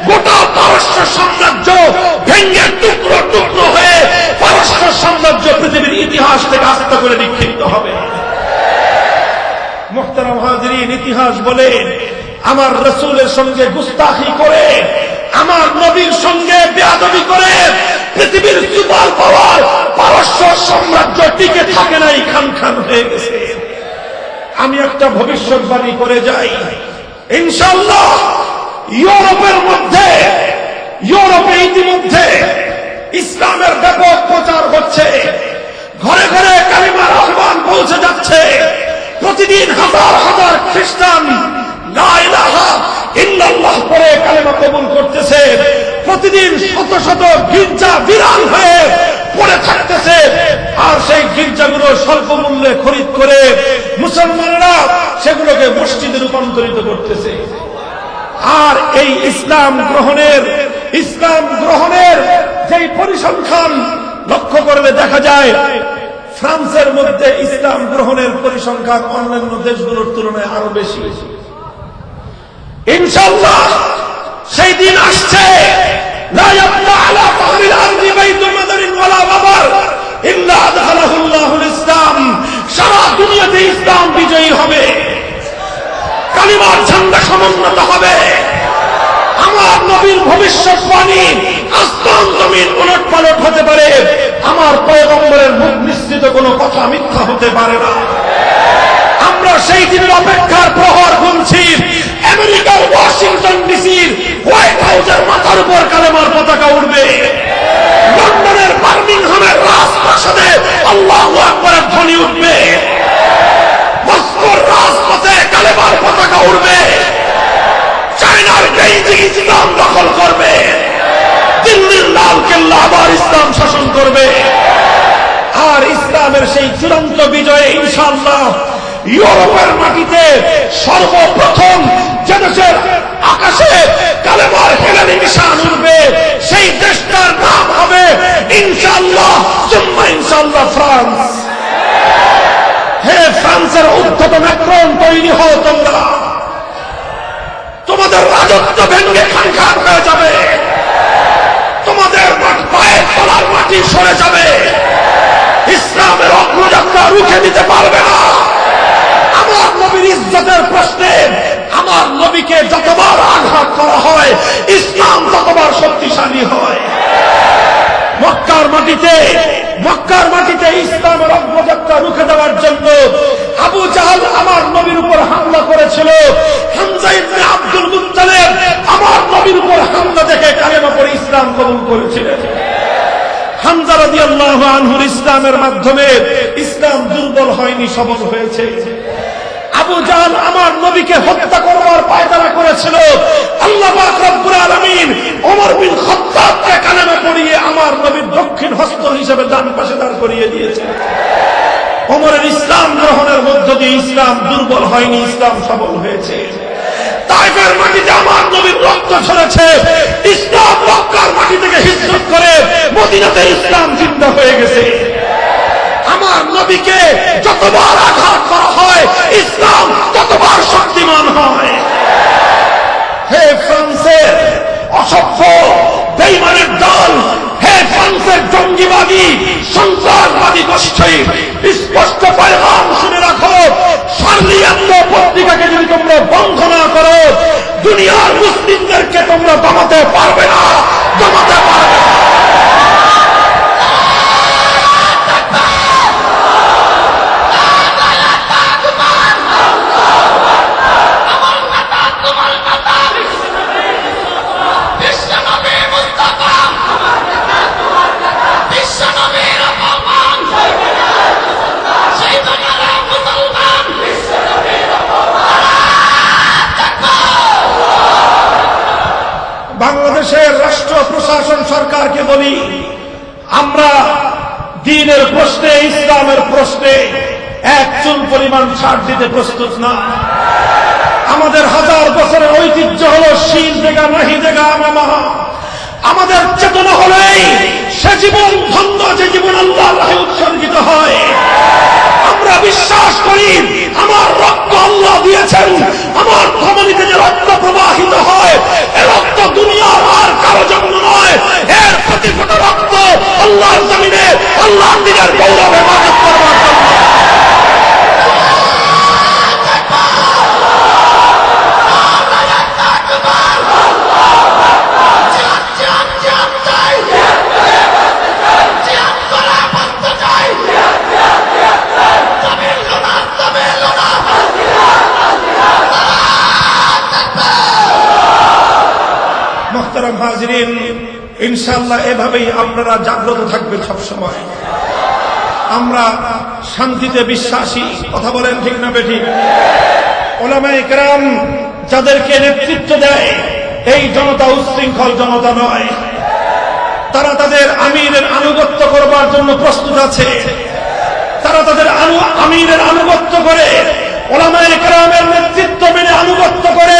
গোটা পারস্য সাম্রাজ্য ভেঙে টুকরো টুকরো হয়ে পারস্য সাম্রাজ্য পৃথিবীর ইতিহাস থেকে আস্তে করে নিক্ষিপ্ত হবে। মুহতারাম হাজিরিন, ইতিহাস বলে আমার রাসূলের সঙ্গে গুস্তাখি করে, আমার নবীর সঙ্গে বেয়াদবি করে পৃথিবীর সুপার পাওয়ার পারস্য সাম্রাজ্য টিকে থাকে নাই, খান খান হয়ে গেছে। আমি একটা ভবিষ্যৎবাণী করে যাই, ইনশাআল্লাহ ইউরোপে ইতিমধ্যে ইসলামের ব্যাপক প্রচার হচ্ছে, ঘরে ঘরে কালিমার আহ্বান পৌঁছে যাচ্ছে। প্রতিদিন হাজার হাজার খ্রিস্টান লা ইলাহা ইল্লাল্লাহ পড়ে কালেমা কবুল করতেছে। প্রতিদিন শত শত গির্জা বিরান হয়ে পড়ে থাকতেছে, আর সেই গির্জাগুলো স্বল্প মূল্যে খরিদ করে মুসলমানরা সেগুলোকে মসজিদে রূপান্তরিত করতেছে। আর এই ইসলাম গ্রহণের যেই পরিসংখ্যান লক্ষ্য করলে দেখা যায়, ফ্রান্সের মধ্যে ইসলাম গ্রহণের পরিসংখ্যান অন্যান্য দেশগুলোর তুলনায় আরো বেশি। ইনশাআল্লাহ সেই দিন আসছে, লা ইয়াবকা আলা ফাহরিল আরদি বাইতুল মাদারিন ওয়ালা বাবার ইল্লা আদখালাহুল্লাহুল ইসলাম। সারা দুনিয়াতে ইসলাম বিজয়ী হবে, কালিমার ঝান্ডা সমুন্নত হবে। আমার নবীর ভবিষ্যৎবাণী আসমান জমিন উলটপালট হতে পারে, আমার পয়গম্বরের মুখ নিশ্চিত কোনো কথা মিথ্যা হতে পারে না। আমরা সেই দিনের অপেক্ষার প্রহর গুনছি। আমেরিকার ওয়াশিংটন ডিসির হোয়াইট হাউসের মাথার উপর কালেমার পতাকা উঠবে, লন্ডনের বার্মিংহামের রাজপ্রাসাদে আল্লাহু আকবারের ধ্বনি উঠবে, মস্কোর রাজপথে কালেমার পতাকা উঠবে, চায়নার বেইজিং ইসলাম দখল করবে, দিল্লির লাল কেল্লা আবার ইসলাম শাসন করবে। আর ইসলামের সেই চূড়ান্ত বিজয়ে ইনশাআল্লাহ ইউরোপের মাটিতে সর্বপ্রথম যে দেশের আকাশে কালেমার হেলালি নিশান উঠবে, সেই দেশটার নাম হবে ইনশাআল্লাহ সুম্মা ইনশাআল্লাহ ফ্রান্স। হে ফ্রান্সের উদ্ধত ম্যাক্রন, তৈরি হও তোমরা, তোমাদের রাজত্ব ভেঙে খান খান হয়ে যাবে, তোমাদের পায়ের তলার মাটি সরে যাবে, ইসলামের অগ্রযাত্রা রুখে দিতে পারবে না। আমার নবীর ইজ্জতের প্রশ্নে আমার নবীকে যতবার আঘাত করা হয়, ইসলাম ততবার শক্তিশালী হয়। মক্কার মাটিতে ইসলামের অগ্রযাত্রা রুখে দেওয়ার জন্য আবু জাহল আমার নবীর উপর হামলা করেছিল। হামজা ইবনে আব্দুল মুত্তালিব আমার নবীর উপর হামলা দেখে কালেমা পড়ে ইসলাম কবুল করেছিলেন। হামজা রাদিয়াল্লাহু আনহুর ইসলামের মাধ্যমে ইসলাম দুর্বল হয়নি, সবল হয়েছে। আবু জাহল আমার নবীকে হত্যা করবার পায়তারা করেছিল। আল্লাহ পাক রব্বুল আলামিন ওমর বিন খাত্তাবকে কালেমা পড়িয়ে আমার নবীর দক্ষিণ হস্ত হিসেবে ডান পাশে দাঁড় করিয়ে দিয়েছেন। ওমরের ইসলাম গ্রহণের মধ্য দিয়ে ইসলাম দুর্বল হয়নি, ইসলাম সবল হয়েছে। তায়েফের মাটিতে আমার নবীর রক্ত ঝরেছে, ইসলাম মক্কার মাটি থেকে হিজরত করে মদিনাতে ইসলাম জিন্দা হয়ে গেছে। আমার নবীকে যতবার আঘাত করা হয় ইসলাম ততবার শক্তিমান হয়। হে ফ্রান্সের অসভ্য বেঈমানের দল, হে ফ্রান্সের জঙ্গিবাদী সন্ত্রাসবাদী গোষ্ঠী, স্পষ্ট পয়গাম শুনে রাখো, শার্লি এবদো পত্রিকাকে যদি তোমরা বন্ধ না করো, দুনিয়ার মুসলিমদেরকে তোমরা দমাতে পারবে না, দমাতে পারবে না। বাংলাদেশের রাষ্ট্র প্রশাসন সরকারকে বলি, আমরা দ্বীনের প্রশ্নে, ইসলামের প্রশ্নে এক চুল পরিমাণ ছাড় দিতে প্রস্তুত না। আমাদের হাজার বছরের ঐতিহ্য হলো শীল দেগা নাহি দেগা মামা। আমাদের চেতনা হলেই সে জীবন ধন্য যে জীবন আল্লাহর রাহে উৎসর্গিত হয়। আমরা বিশ্বাস করি আমার রক্ত আল্লাহ দিয়েছেন, আমার ধমনীতে যে রক্ত প্রবাহিত হয় এ রক্ত দুনিয়ার আর কারো জন্য নয়, এর প্রতি ফোঁটা রক্ত আল্লাহর জমিনে আল্লাহর দিনের গৌরবে হেফাজত করবার জন্য। মোহতারাম হাজিরিন, ইনশাআল্লাহ এভাবেই আপনারা জাগ্রত থাকবেন সব সময়। আমরা শান্তিতে বিশ্বাসী, কথা বলেন ঠিক না বেঠিক? উলামায়ে কেরাম যাদেরকে নেতৃত্ব দেয় এই জনতা উচ্ছৃঙ্খল জনতা নয়, তারা তাদের আমিরের আনুগত্য করবার জন্য প্রস্তুত আছে। তারা তাদের আমিরের আনুগত্য করে, উলামায়ে কেরামের নেতৃত্ব মেনে আনুগত্য করে,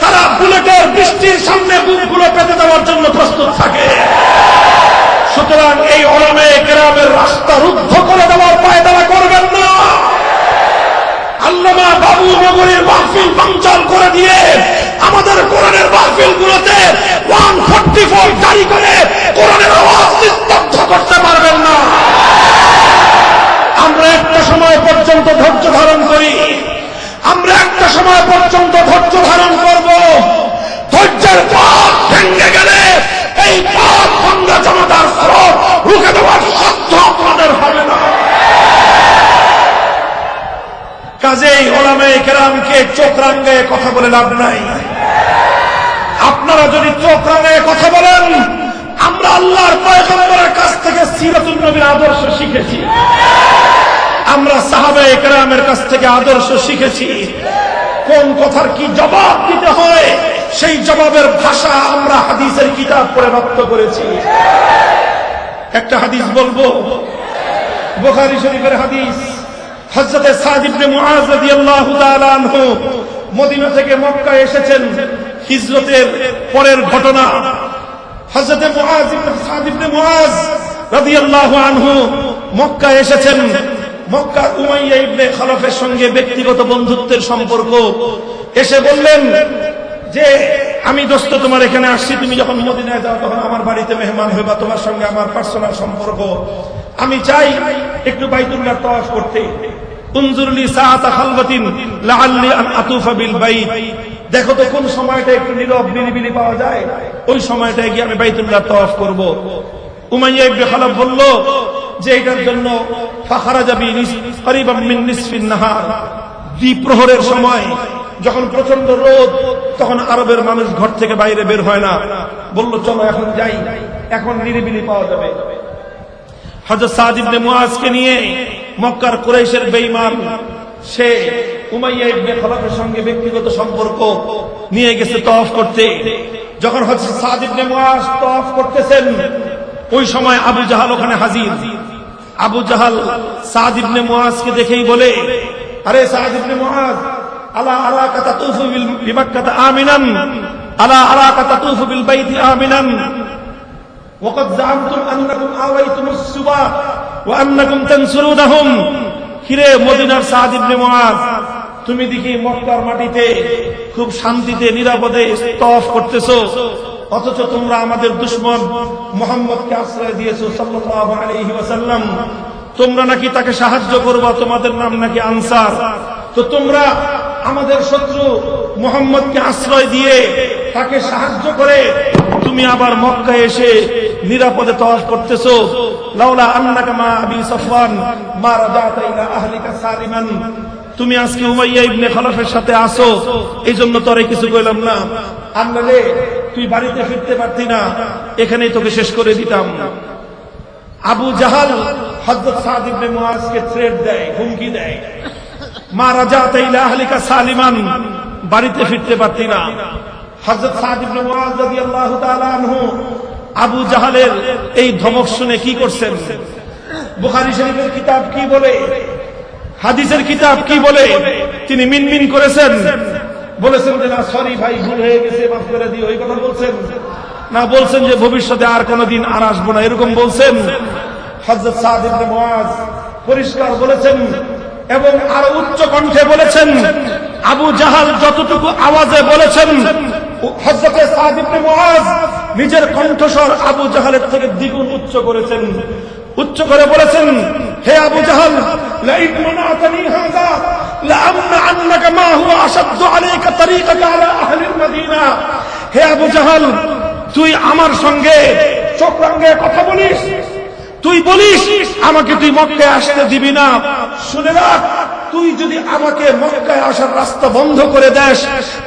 তারা বুলেটের বৃষ্টির সামনে বুকগুলো পেতে দেওয়ার জন্য প্রস্তুত থাকে। সুতরাং এই উলামায়ে কেরামের রাস্তা রুদ্ধ করে দেওয়ার পায়তারা করবেন না। আল্লামা বাবু নগরীর মাহফিল বানচাল করে দিয়ে আমাদের কোরআনের মাহফিলগুলোতে 144 জারি করে কোরআনের আওয়াজ নিস্তব্ধ করতে পারবেন না। আমরা একটা সময় পর্যন্ত ধৈর্য ধারণ করি, আমরা একটা সময় পর্যন্ত ধৈর্য ধারণ করব। ধৈর্যের পথ ভেঙে গেলে এই পথ ভাঙ্গা জনতার স্রোত রুখে দেওয়ার সাধ্য আপনাদের হবে না। কাজেই উলামায়ে কেরামকে চোখ রাঙায়ে কথা বলে লাভ নাই। আপনারা যদি চোখ রাঙায়ে কথা বলেন, আমরা আল্লাহর পয়গম্বরের কাছ থেকে সিরাতুন নবীর আদর্শ শিখেছি, আমরা সাহাবায়ে কেরামের কাছ থেকে আদর্শ শিখেছি। কোন কথার কি জবাব দিতে হয় সেই জবাবের ভাষা আমরা হাদিসের কিতাব পড়ে রপ্ত করেছি। একটা হাদিস বলবো, বুখারী শরীফের হাদিস। হযরত সাদ ইবনে মুআজ রাদিয়াল্লাহু তাআলা আনহু মদিনা থেকে মক্কা এসেছেন, হিজরতের পরের ঘটনা। হযরত সাদ ইবনে মুআজ রাদিয়াল্লাহু আনহু মক্কা এসেছেন। মক্কা উমাইয়া ইবনে খালাফের সঙ্গে ব্যক্তিগত বন্ধুত্বের সম্পর্ক। এসে বললেন যে আমি দোস্ত তোমার এখানে আসছি, তুমি যখন মদিনায় যাও তখন আমার বাড়িতে মেহমান হইবা, তোমার সঙ্গে আমার পার্সোনাল সম্পর্ক। আমি চাই একটু বাইতুল্লাহ তাওয়াফ করতে। উনজুরলি সাআতা খালওয়াতিন লাআল্লি আন আতুফা বিল বাইত। দেখো তো কোন সময়টা একটু নীরব নিরিবিলি পাওয়া যায়, ওই সময়টায় গিয়ে আমি বাইতুল্লাহ তাওয়াফ করব। উমাইয়া ইবনে খালাফ বলল যে এটার জন্য ফাখারাজা বি করিবাম মিন নিসফিন নাহার, দ্বিপ্রহরের সময় যখন প্রচন্ড রোদ, তখন আরবের মানুষ ঘর থেকে বাইরে বের হয় না। বলল চলো এখন যাই, এখন নিরিবিলি পাওয়া যাবে। হযরত সাদ ইবনে মুআজকে নিয়ে মক্কার কুরাইশের বেঈমান সে উমাইয়া ইবনে খালাফের সঙ্গে ব্যক্তিগত সম্পর্ক নিয়ে গেছে তাওয়াফ করতে। যখন হযরত সাদ ইবনে মুআজ তাওয়াফ করতেছেন, ওই সময় আবু জাহাল ওখানে হাজির। আবু জাহাল সাদ ইবনে মুআজকে দেখেই বলে, আরে সাদ ইবনে মুআজ, আলা আরাকা তাতুফু বিমাক্কাতা আমিনান আলা আরাকা তাতুফু বিল বাইতি আমিনান ওয়াকাদ জাআমতুম আন্নাকুম আওয়াইতুমুস সুবা ওয়া আন্নাকুম তানসুরুনহুম। কিরে মদিনার সাদ ইবনে মুআজ, তুমি দেখি মক্কার মাটিতে খুব শান্তিতে নিরাপদে তওয়াফ করতেছো, অথচ তোমরা আমাদের দুশমন মুহাম্মদকে আশ্রয় দিয়েছো সাল্লাল্লাহু আলাইহি ওয়াসাল্লাম। তোমরা নাকি তাকে সাহায্য করবা, তোমাদের নাম নাকি আনসার। তো তোমরা আমাদের শত্রু মুহাম্মদকে আশ্রয় দিয়ে তাকে সাহায্য করে তুমি আবার মক্কায় এসে নিরাপদে তওয়াফ করতেছো। লাউলা আন্নাকা মা আবি সাফওয়ান মা রাজাতা ইলা আহলিকা সালিমান। তুমি আজকে উমাইয়া ইবনে খলফের সাথে আসো, এই জন্য তোরে কিছু কইলাম না। আনলে তুই বাড়িতে ফিরতে পারতি না, এখানেই তোকে শেষ করে দিতাম। আবু জাহাল হযরত সাদ ইবনে মুআজকে থ্রেট দেয়, হুমকি দেয়, মা রাজাতা ইলা আহলিকা সালিমান, বাড়িতে ফিরতে পারতি না। হযরত সাদ ইবনে মুআজ রাদিয়াল্লাহু তাআলা আনহু আবু জাহালের এই ধমক শুনে কি করছেন? বুখারী শরীফের কিতাব কি বলে, হাদিসের কিতাব কি বলে? তিনি মিনমিন করেছেন, বলেছেন যে না সরি ভাই, ভুল হয়ে গেছে, মাফ করে দিও, এই কথা বলছেন না? বলছেন যে ভবিষ্যতে আর কোনোদিন আর আসবো না, এরকম বলছেন। হযরত সাদ ইবনে মুআজ পরিষ্কার বলেছেন এবং আরো উচ্চ কণ্ঠে বলেছেন। আবু জাহাল যতটুকু আওয়াজে বলেছেন, হযরত সাদ ইবনে মুআজ নিজের কণ্ঠস্বর আবু জাহালের থেকে দ্বিগুণ উচ্চ করেছেন। উচ্চ করে বলেছেন, হে আবু জাহাল, লাইন মানাতানি হাযা লাআমনা আন্নাকা মা হুয়া আশাদ্দু আলাইকা তারিকাকা আলা আহলিল মদিনা। হে আবু জাহাল, তুই আমার সঙ্গে চোখ রাঙিয়ে কথা বলিস, তুই বলিস আমাকে তুই মক্কায় আসতে দিবি না। শুনে রাখ, তুই যদি আমাকে মক্কায় আসার রাস্তা বন্ধ করে দেস,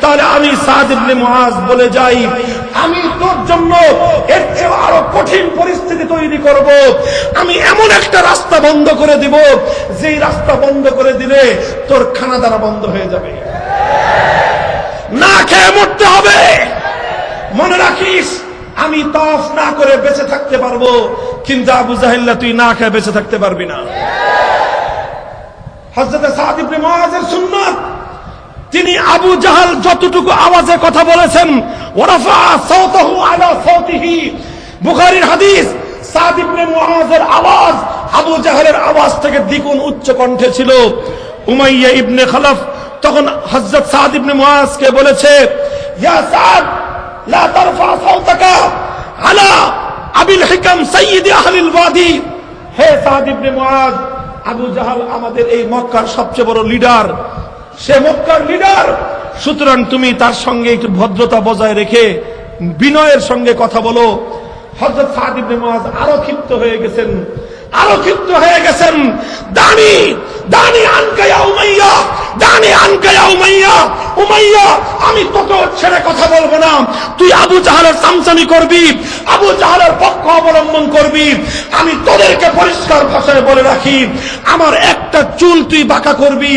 তাহলে আমি সাদ ইবনে মুআজ বলে যাই, আমি তোর জন্য এর চেয়ে আরো কঠিন পরিস্থিতি তৈরি করব। আমি এমন একটা রাস্তা বন্ধ করে দিব, যেই রাস্তা বন্ধ করে দিলে তোর খানা দানা বন্ধ হয়ে যাবে, না খেয়ে মরতে হবে। মনে রাখিস, আমি তওয়াফ না করে বেঁচে থাকতে পারবো, কিন্তু আবু জাহেল্লা তুই না খেয়ে বেঁচে থাকতে পারবি না। হযরত সাদ ইবনে মুআজের সুন্নাত, তিনি আবু জাহাল যতটুকু আওয়াজে কথা বলেছেন, ওয়ারাফা সাওতাহু আলা সাওতিহি। বুখারীর হাদিস, সাদ ইবনে মুআজের আওয়াজ আবু জাহেলের আওয়াজ থেকে দ্বিগুণ উচ্চ কণ্ঠে ছিল। উমাইয়া ইবনে খলফ তখন হযরত সাদ ইবনে মুআজকে বলেছে, ইয়া সাদ লা তারফা সাওতাকা আলা আবিল হিকাম সাইয়্যিদ আহলিল ওয়াদি। হে সাদ ইবনে মুআজ, আবু জাহাল আমাদের এই মক্কার সবচেয়ে বড় লিডার, সে মক্কার লিডার, সুতরাং তুমি তার সঙ্গে একটু ভদ্রতা বজায় রেখে বিনয়ের সঙ্গে কথা বলো। হযরত সাদ ইবনে মুআজ আরো ক্ষিপ্ত হয়ে গেছেন, আরো ক্ষিপ্ত হয়ে গেছেন। দানি দানি আনকা ইয়া উমাইয়া, দানি আনকা ইয়া উমাইয়া। উমাইয়া, আমি তোকে ছেড়ে কথা বলবো না। তুই আবু জাহালের চামচামি করবি, আবু জাহালের পক্ষ অবলম্বন করবি। আমি তোদেরকে পরিষ্কার ভাষায় বলে রাখি, আমার একটা চুল তুই বাঁকা করবি,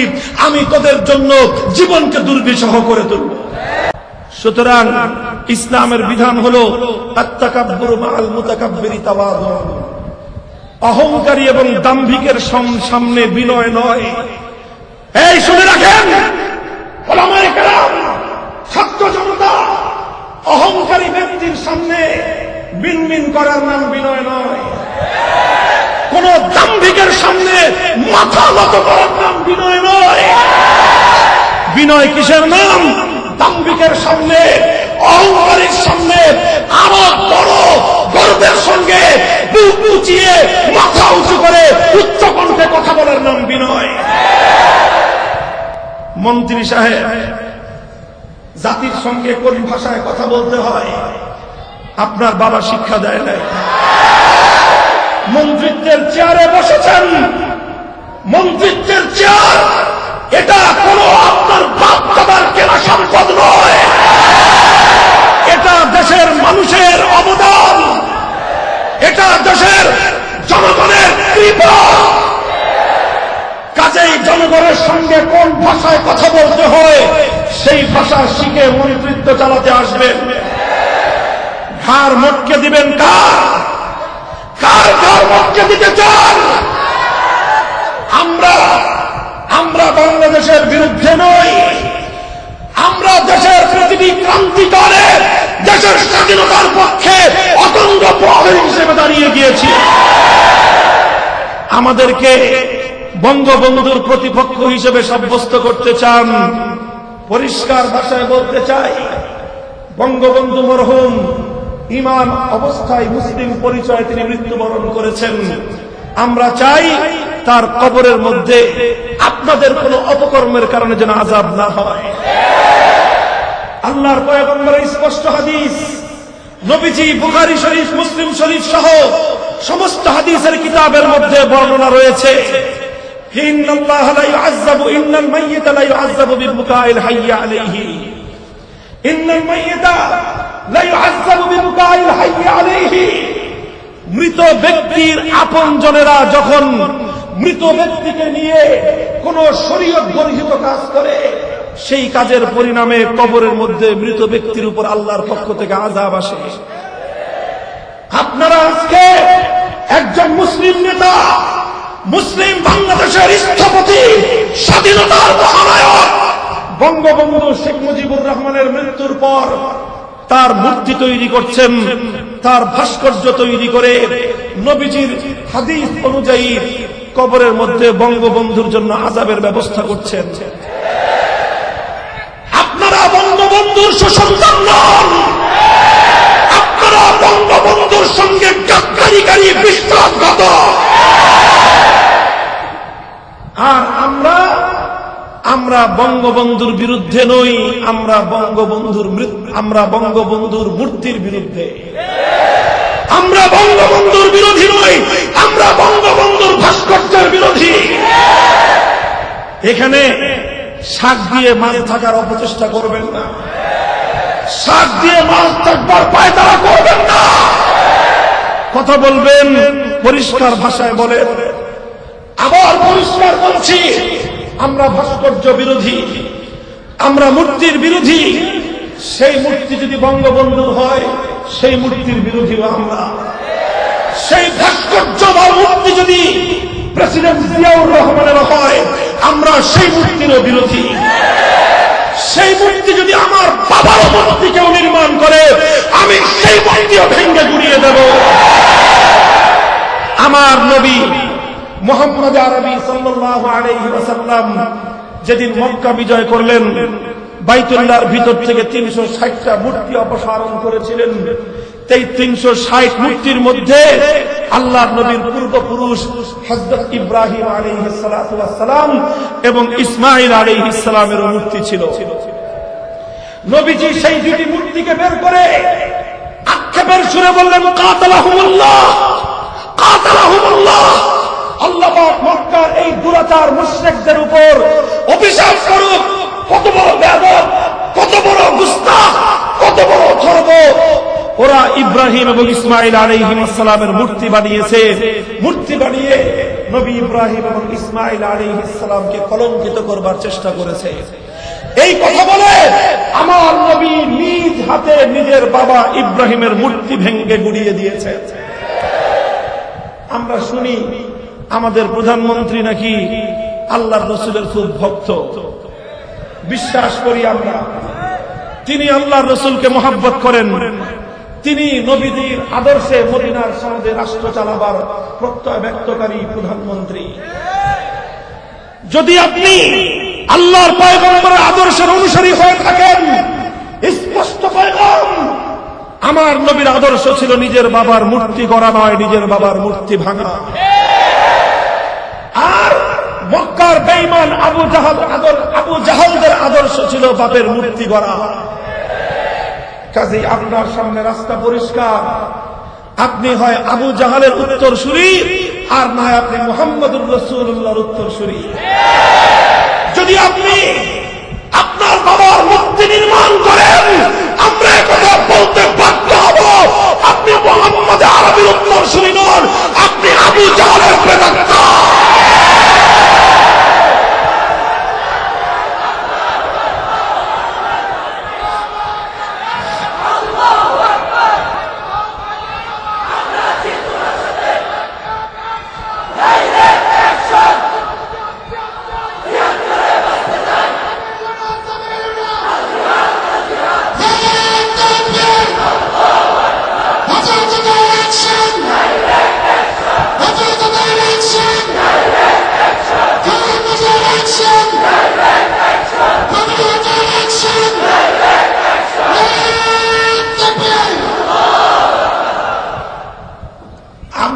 আমি তোদের জন্য জীবনকে দুর্বিষহ করে তুলব। সুতরাং ইসলামের বিধান হলো আত-তাকাব্বুরু মাআল মুতাকাব্বিরি তাওয়াদু। অহংকারী এবং দাম্ভিকের সামনে বিনয় নয়। এই শুনে রাখেন ওলামায়ে কেরাম, ছাত্র জনতা, অহংকারী ব্যক্তির সামনে বিনবিন করার নাম বিনয় নয়। কোন দাম্ভিকের সামনে মাথা নত করার নাম বিনয় নয়। বিনয় কিসের নাম? দাম্ভিকের সামনে, অহংকারীর সামনে আরো বড় গর্বের সঙ্গে বুক উঁচিয়ে মাথা উঁচু করে উচ্চ কণ্ঠে কথা বলার নাম বিনয়। মন্ত্রী সাহেব, জাতির সঙ্গে কোন ভাষায় কথা বলতে হয় আপনার বাবা শিক্ষা দেয় নাই। মন্ত্রিত্বের চেয়ারে বসেছেন, মন্ত্রিত্বের চেয়ার, এটা কোন আপনার বাপ দাদার কেনা সম্পদ নয়, এটা দেশের মানুষের অবদান, এটা দেশের জনগণের কৃপা। কাজেই জনগণের সঙ্গে কোন ভাষায় কথা বলতে হয় সেই ভাষা শিখে মন্ত্রিত্ব চালাতে আসবেন। ঘাড় মটকে দিবেন কার? কার ঘাড় মটকে দিতে চান? আমরা বাংলাদেশের বিরুদ্ধে নই, প্রহরী হিসেবে দাঁড়িয়ে গিয়েছি। আমাদেরকে বঙ্গবন্ধুর প্রতিপক্ষ হিসেবে সাব্যস্ত করতে চান। পরিষ্কার ভাষায় বলতে চাই, বঙ্গবন্ধু মরহুম ইমান অবস্থায় মুসলিম পরিচয় তিনি মৃত্যুবরণ করেছেন। আমরা চাই তার কবরের মধ্যে আপনাদের কোনো অপকর্মের কারণে যেন আযাব না হয়। আল্লাহর পয়গম্বরের স্পষ্ট হাদিস, নবীজি বুখারী শরীফ, মুসলিম শরীফ সহ সমস্ত হাদিসের কিতাবের মধ্যে বর্ণনা রয়েছে, ইন্নাল্লাহা লা ইউআযযাবু ইন্নাল মাইয়িতা লা ইউআযযাবু বিবুকাইল হাইয়্যি আলাইহি, ইন্নাল মাইয়িতা লা ইউআযযাবু বিবুকাইল হাইয়্যি আলাইহি। মৃত ব্যক্তির আপনজনেরা যখন মৃত ব্যক্তিকে নিয়ে কোন শরীয়ত বর্হিত কাজ করে, সেই কাজের পরিণামে কবরের মধ্যে মৃত ব্যক্তির উপর আল্লাহর পক্ষ থেকে আযাব আসে। আপনারা আজকে একজন মুসলিম নেতা, মুসলিম বাংলাদেশের স্থপতি, স্বাধীনতার মহানায়ক বঙ্গবন্ধু শেখ মুজিবুর রহমানের মৃত্যুর পর তার মূর্তি তৈরি করছেন, তার ভাস্কর্য তৈরি করে নবীজির হাদিস অনুযায়ী কবরের মধ্যে বঙ্গবন্ধুর জন্য আযাবের ব্যবস্থা করছেন। আপনারা বঙ্গবন্ধুর সুসন্তান নন, আপনারা বঙ্গবন্ধুর সঙ্গে গাদ্দারিকারী বিশ্বাসঘাতক। আর আমরা বঙ্গবন্ধুর বিরুদ্ধে নই, আমরা বঙ্গবন্ধুর মূর্তির বিরুদ্ধে। আমরা বঙ্গবন্ধুর বিরোধী নই, আমরা বঙ্গবন্ধুর ভাস্কর্যের বিরোধী। এখানে শাক দিয়ে মাছ থাকার অপচেষ্টা করবেন না, শাক দিয়ে মাছ থাকবার পায়তারা করবেন না। কথা বলবেন পরিষ্কার ভাষায় বলেন। আবার পরিষ্কার বলছি, আমরা ভাস্কর্য বিরোধী, আমরা মূর্তির বিরোধী। সেই মূর্তি যদি বঙ্গবন্ধুর হয়, সেই মূর্তির বিরোধীও আমরা। সেই ভাস্কর্য বা মূর্তি যদি প্রেসিডেন্ট জিয়াউর রহমানের হয়, আমরা সেই মূর্তিরও বিরোধী। সেই মূর্তি যদি আমার বাবার মূর্তি কেউ নির্মাণ করে, আমি সেই মূর্তিও ভেঙে গুড়িয়ে দেব। আমার নবী মুহাম্মদ আরবি সাল্লাল্লাহু আলাইহি ওয়াসাল্লাম যেদিন মক্কা বিজয় করলেন, বাইতুল্লাহর ভিতর থেকে 360টা মূর্তি অপসারণ করেছিলেন। এই 360 মূর্তির মধ্যে আল্লাহর নবীর পূর্বপুরুষ হযরত ইব্রাহিম আলাইহিস সালাতু ওয়াস সালাম এবং ইসমাঈল আলাইহিস সালামের মূর্তি ছিল। নবীজি সেই দুটি মূর্তিকে বের করে আক্ষেপের সুরে বললেন, কাতালাহুমুল্লাহ, কাতালাহুমুল্লাহ। আল্লাহ পাক মক্কার এই দুরাচার মুশরিকদের উপর অভিশাপ করুক। কত বড় বেয়াদব, কত বড় গুস্তাখ, কত বড় ধর্ম। ওরা ইব্রাহিম এবং ইসমাঈল আলাইহিস সালামের মূর্তি বানিয়েছে। মূর্তি বানিয়ে নবী ইব্রাহিম এবং ইসমাঈল আলাইহিস সালামকে কলঙ্কিত করবার চেষ্টা করেছে। এই কথা বলে আমার নবী নিজ হাতে নিজের বাবা ইব্রাহিমের মূর্তি ভেঙে গুড়িয়ে দিয়েছে। আমরা শুনি আমাদের প্রধানমন্ত্রী নাকি আল্লাহর রাসূলের খুব ভক্ত। বিশ্বাস করি আমরা, তিনি আল্লাহর রাসূলকে মহব্বত করেন। তিনি নবীদের আদর্শে মদিনার সমাজে রাষ্ট্র চালাবার প্রত্যয় ব্যক্তকারী প্রধানমন্ত্রী। যদি আপনি আল্লাহর পয়গম্বরের আদর্শের অনুসারী হয়ে থাকেন, স্পষ্ট পয়গাম, আমার নবীর আদর্শ ছিল নিজের বাবার মূর্তি গড়া নয়, নিজের বাবার মূর্তি ভাঙা। আর মক্কার বেঈমান আবু জাহালদের আদর্শ ছিল বাপের মূর্তি গড়া। কাজেই আপনার সামনে রাস্তা পরিষ্কার, আপনি হয় আবু জাহালের উত্তরসূরি, আর না হয় আপনি মুহাম্মদুর রাসূলুল্লাহর উত্তরসূরি। যদি আপনি আপনার বাবার মূর্তি নির্মাণ করেন, আমরা কথা বলতে বাধ্য হব, আপনি মুহাম্মদ আরবির উত্তরসূরি নন, আপনি আবু জাহালের প্রেতাত্মা।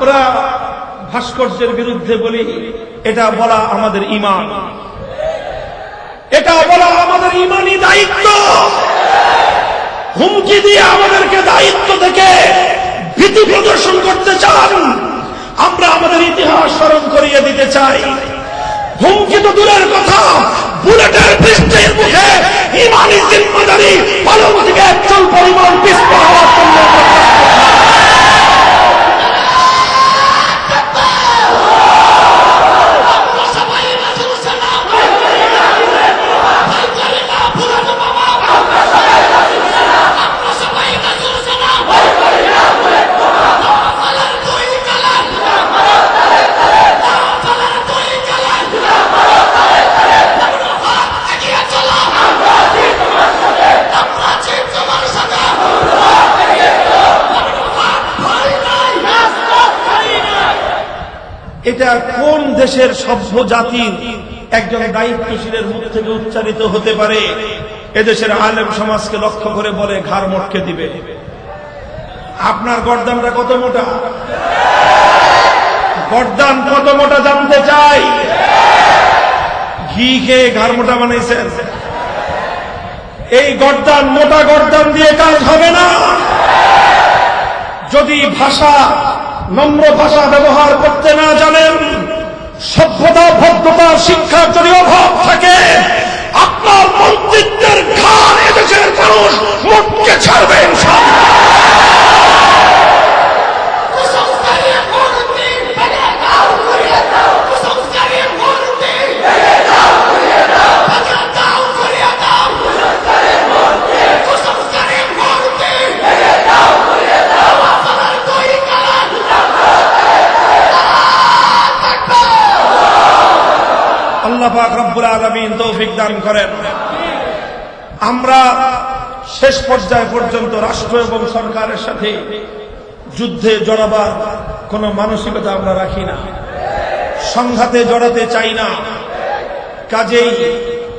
আমরা ভাস্কর্যের বিরুদ্ধে বলি, এটা বলা আমাদের ঈমান, এটা বলা আমাদের ঈমানি দায়িত্ব। হুমকি দিয়ে আমাদেরকে দায়িত্ব থেকে ভীতি প্রদর্শন করতে চান। আমরা আমাদের ইতিহাস স্মরণ করিয়ে দিতে চাই। হুমকি তো দূরের কথা, বুলেটের বৃষ্টির মুখে ঈমানি জিম্মাদারি পালন থেকে একচল পরিমাণ পিছপা হওয়ার জন্য এটা কোন দেশের সভ্য জাতির একজন দায়িত্বশীলের মুখ থেকে উচ্চারিত হতে পারে? এদেশের আলেম সমাজকে লক্ষ্য করে বলে ঘাড় মটকে দিবে। আপনার গর্দানটা কত মোটা? গর্দান কত মোটা জানতে চাই? ঘি খেয়ে ঘাড় মোটা বানাইছেন। এই গর্দান, মোটা গর্দান দিয়ে কাজ হবে না। যদি ভাষা, নম্র ভাষা ব্যবহার করতে না জানেন, সভ্যতা, ভদ্রতা, শিক্ষার যদি অভাব থাকে, আপনার মন্ত্রিত্বের ঘাড় এদেশের মানুষ মুটকে ছাড়বে ইনশাআল্লাহ। আল্লাহ পাক রব্বুল আলামিন তৌফিক দান করেন। আমরা শেষ পর্যায় পর্যন্ত রাষ্ট্র এবং সরকারের সাথে যুদ্ধে জড়াবার কোন মানসিকতা আমরা রাখি না, সংঘাতে জড়াতে চাই না। কাজেই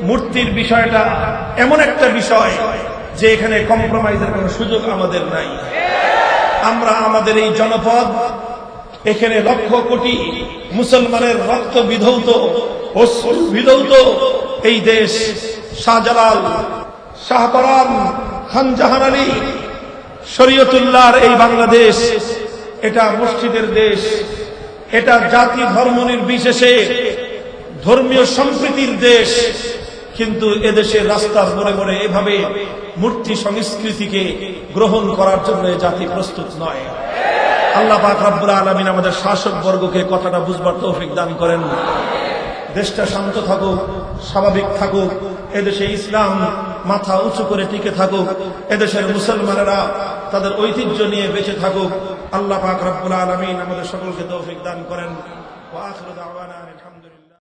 মূর্তির বিষয়টা এমন একটা বিষয় যে এখানে কম্প্রোমাইজের কোন সুযোগ আমাদের নাই। আমরা আমাদের এই জনপদ, এখানে লক্ষ কোটি মুসলমানের রক্ত বিধৌত, অশ্রু বিধৌত এই দেশ, শাহজালাল, শাহপরান, খান জাহান আলী, শরীয়তুল্লাহর এই বাংলাদেশ, এটা মসজিদের দেশ, এটা জাতি ধর্ম নির্বিশেষে ধর্মীয় সম্প্রীতির দেশ। কিন্তু এদেশের রাস্তার মোড়ে মোড়ে এভাবে মূর্তি সংস্কৃতিকে গ্রহণ করার জন্য জাতি প্রস্তুত নয়। আল্লাহ পাক রব্বুল আলামিন আমাদের শাসক বর্গকে কথাটা বুঝবার তৌফিক দান করেন। দেশটা শান্ত থাকুক, স্বাভাবিক থাকুক, এদেশে ইসলাম মাথা উঁচু করে টিকে থাকুক, এদেশের মুসলমানেরা তাদের ঐতিহ্য নিয়ে বেঁচে থাকুক। আল্লাহ পাক রব্বুল আলামিন আমাদের সকলকে তৌফিক দান করেন। ওয়া আখিরু দাওয়ানা আলহামদুলিল্লাহ।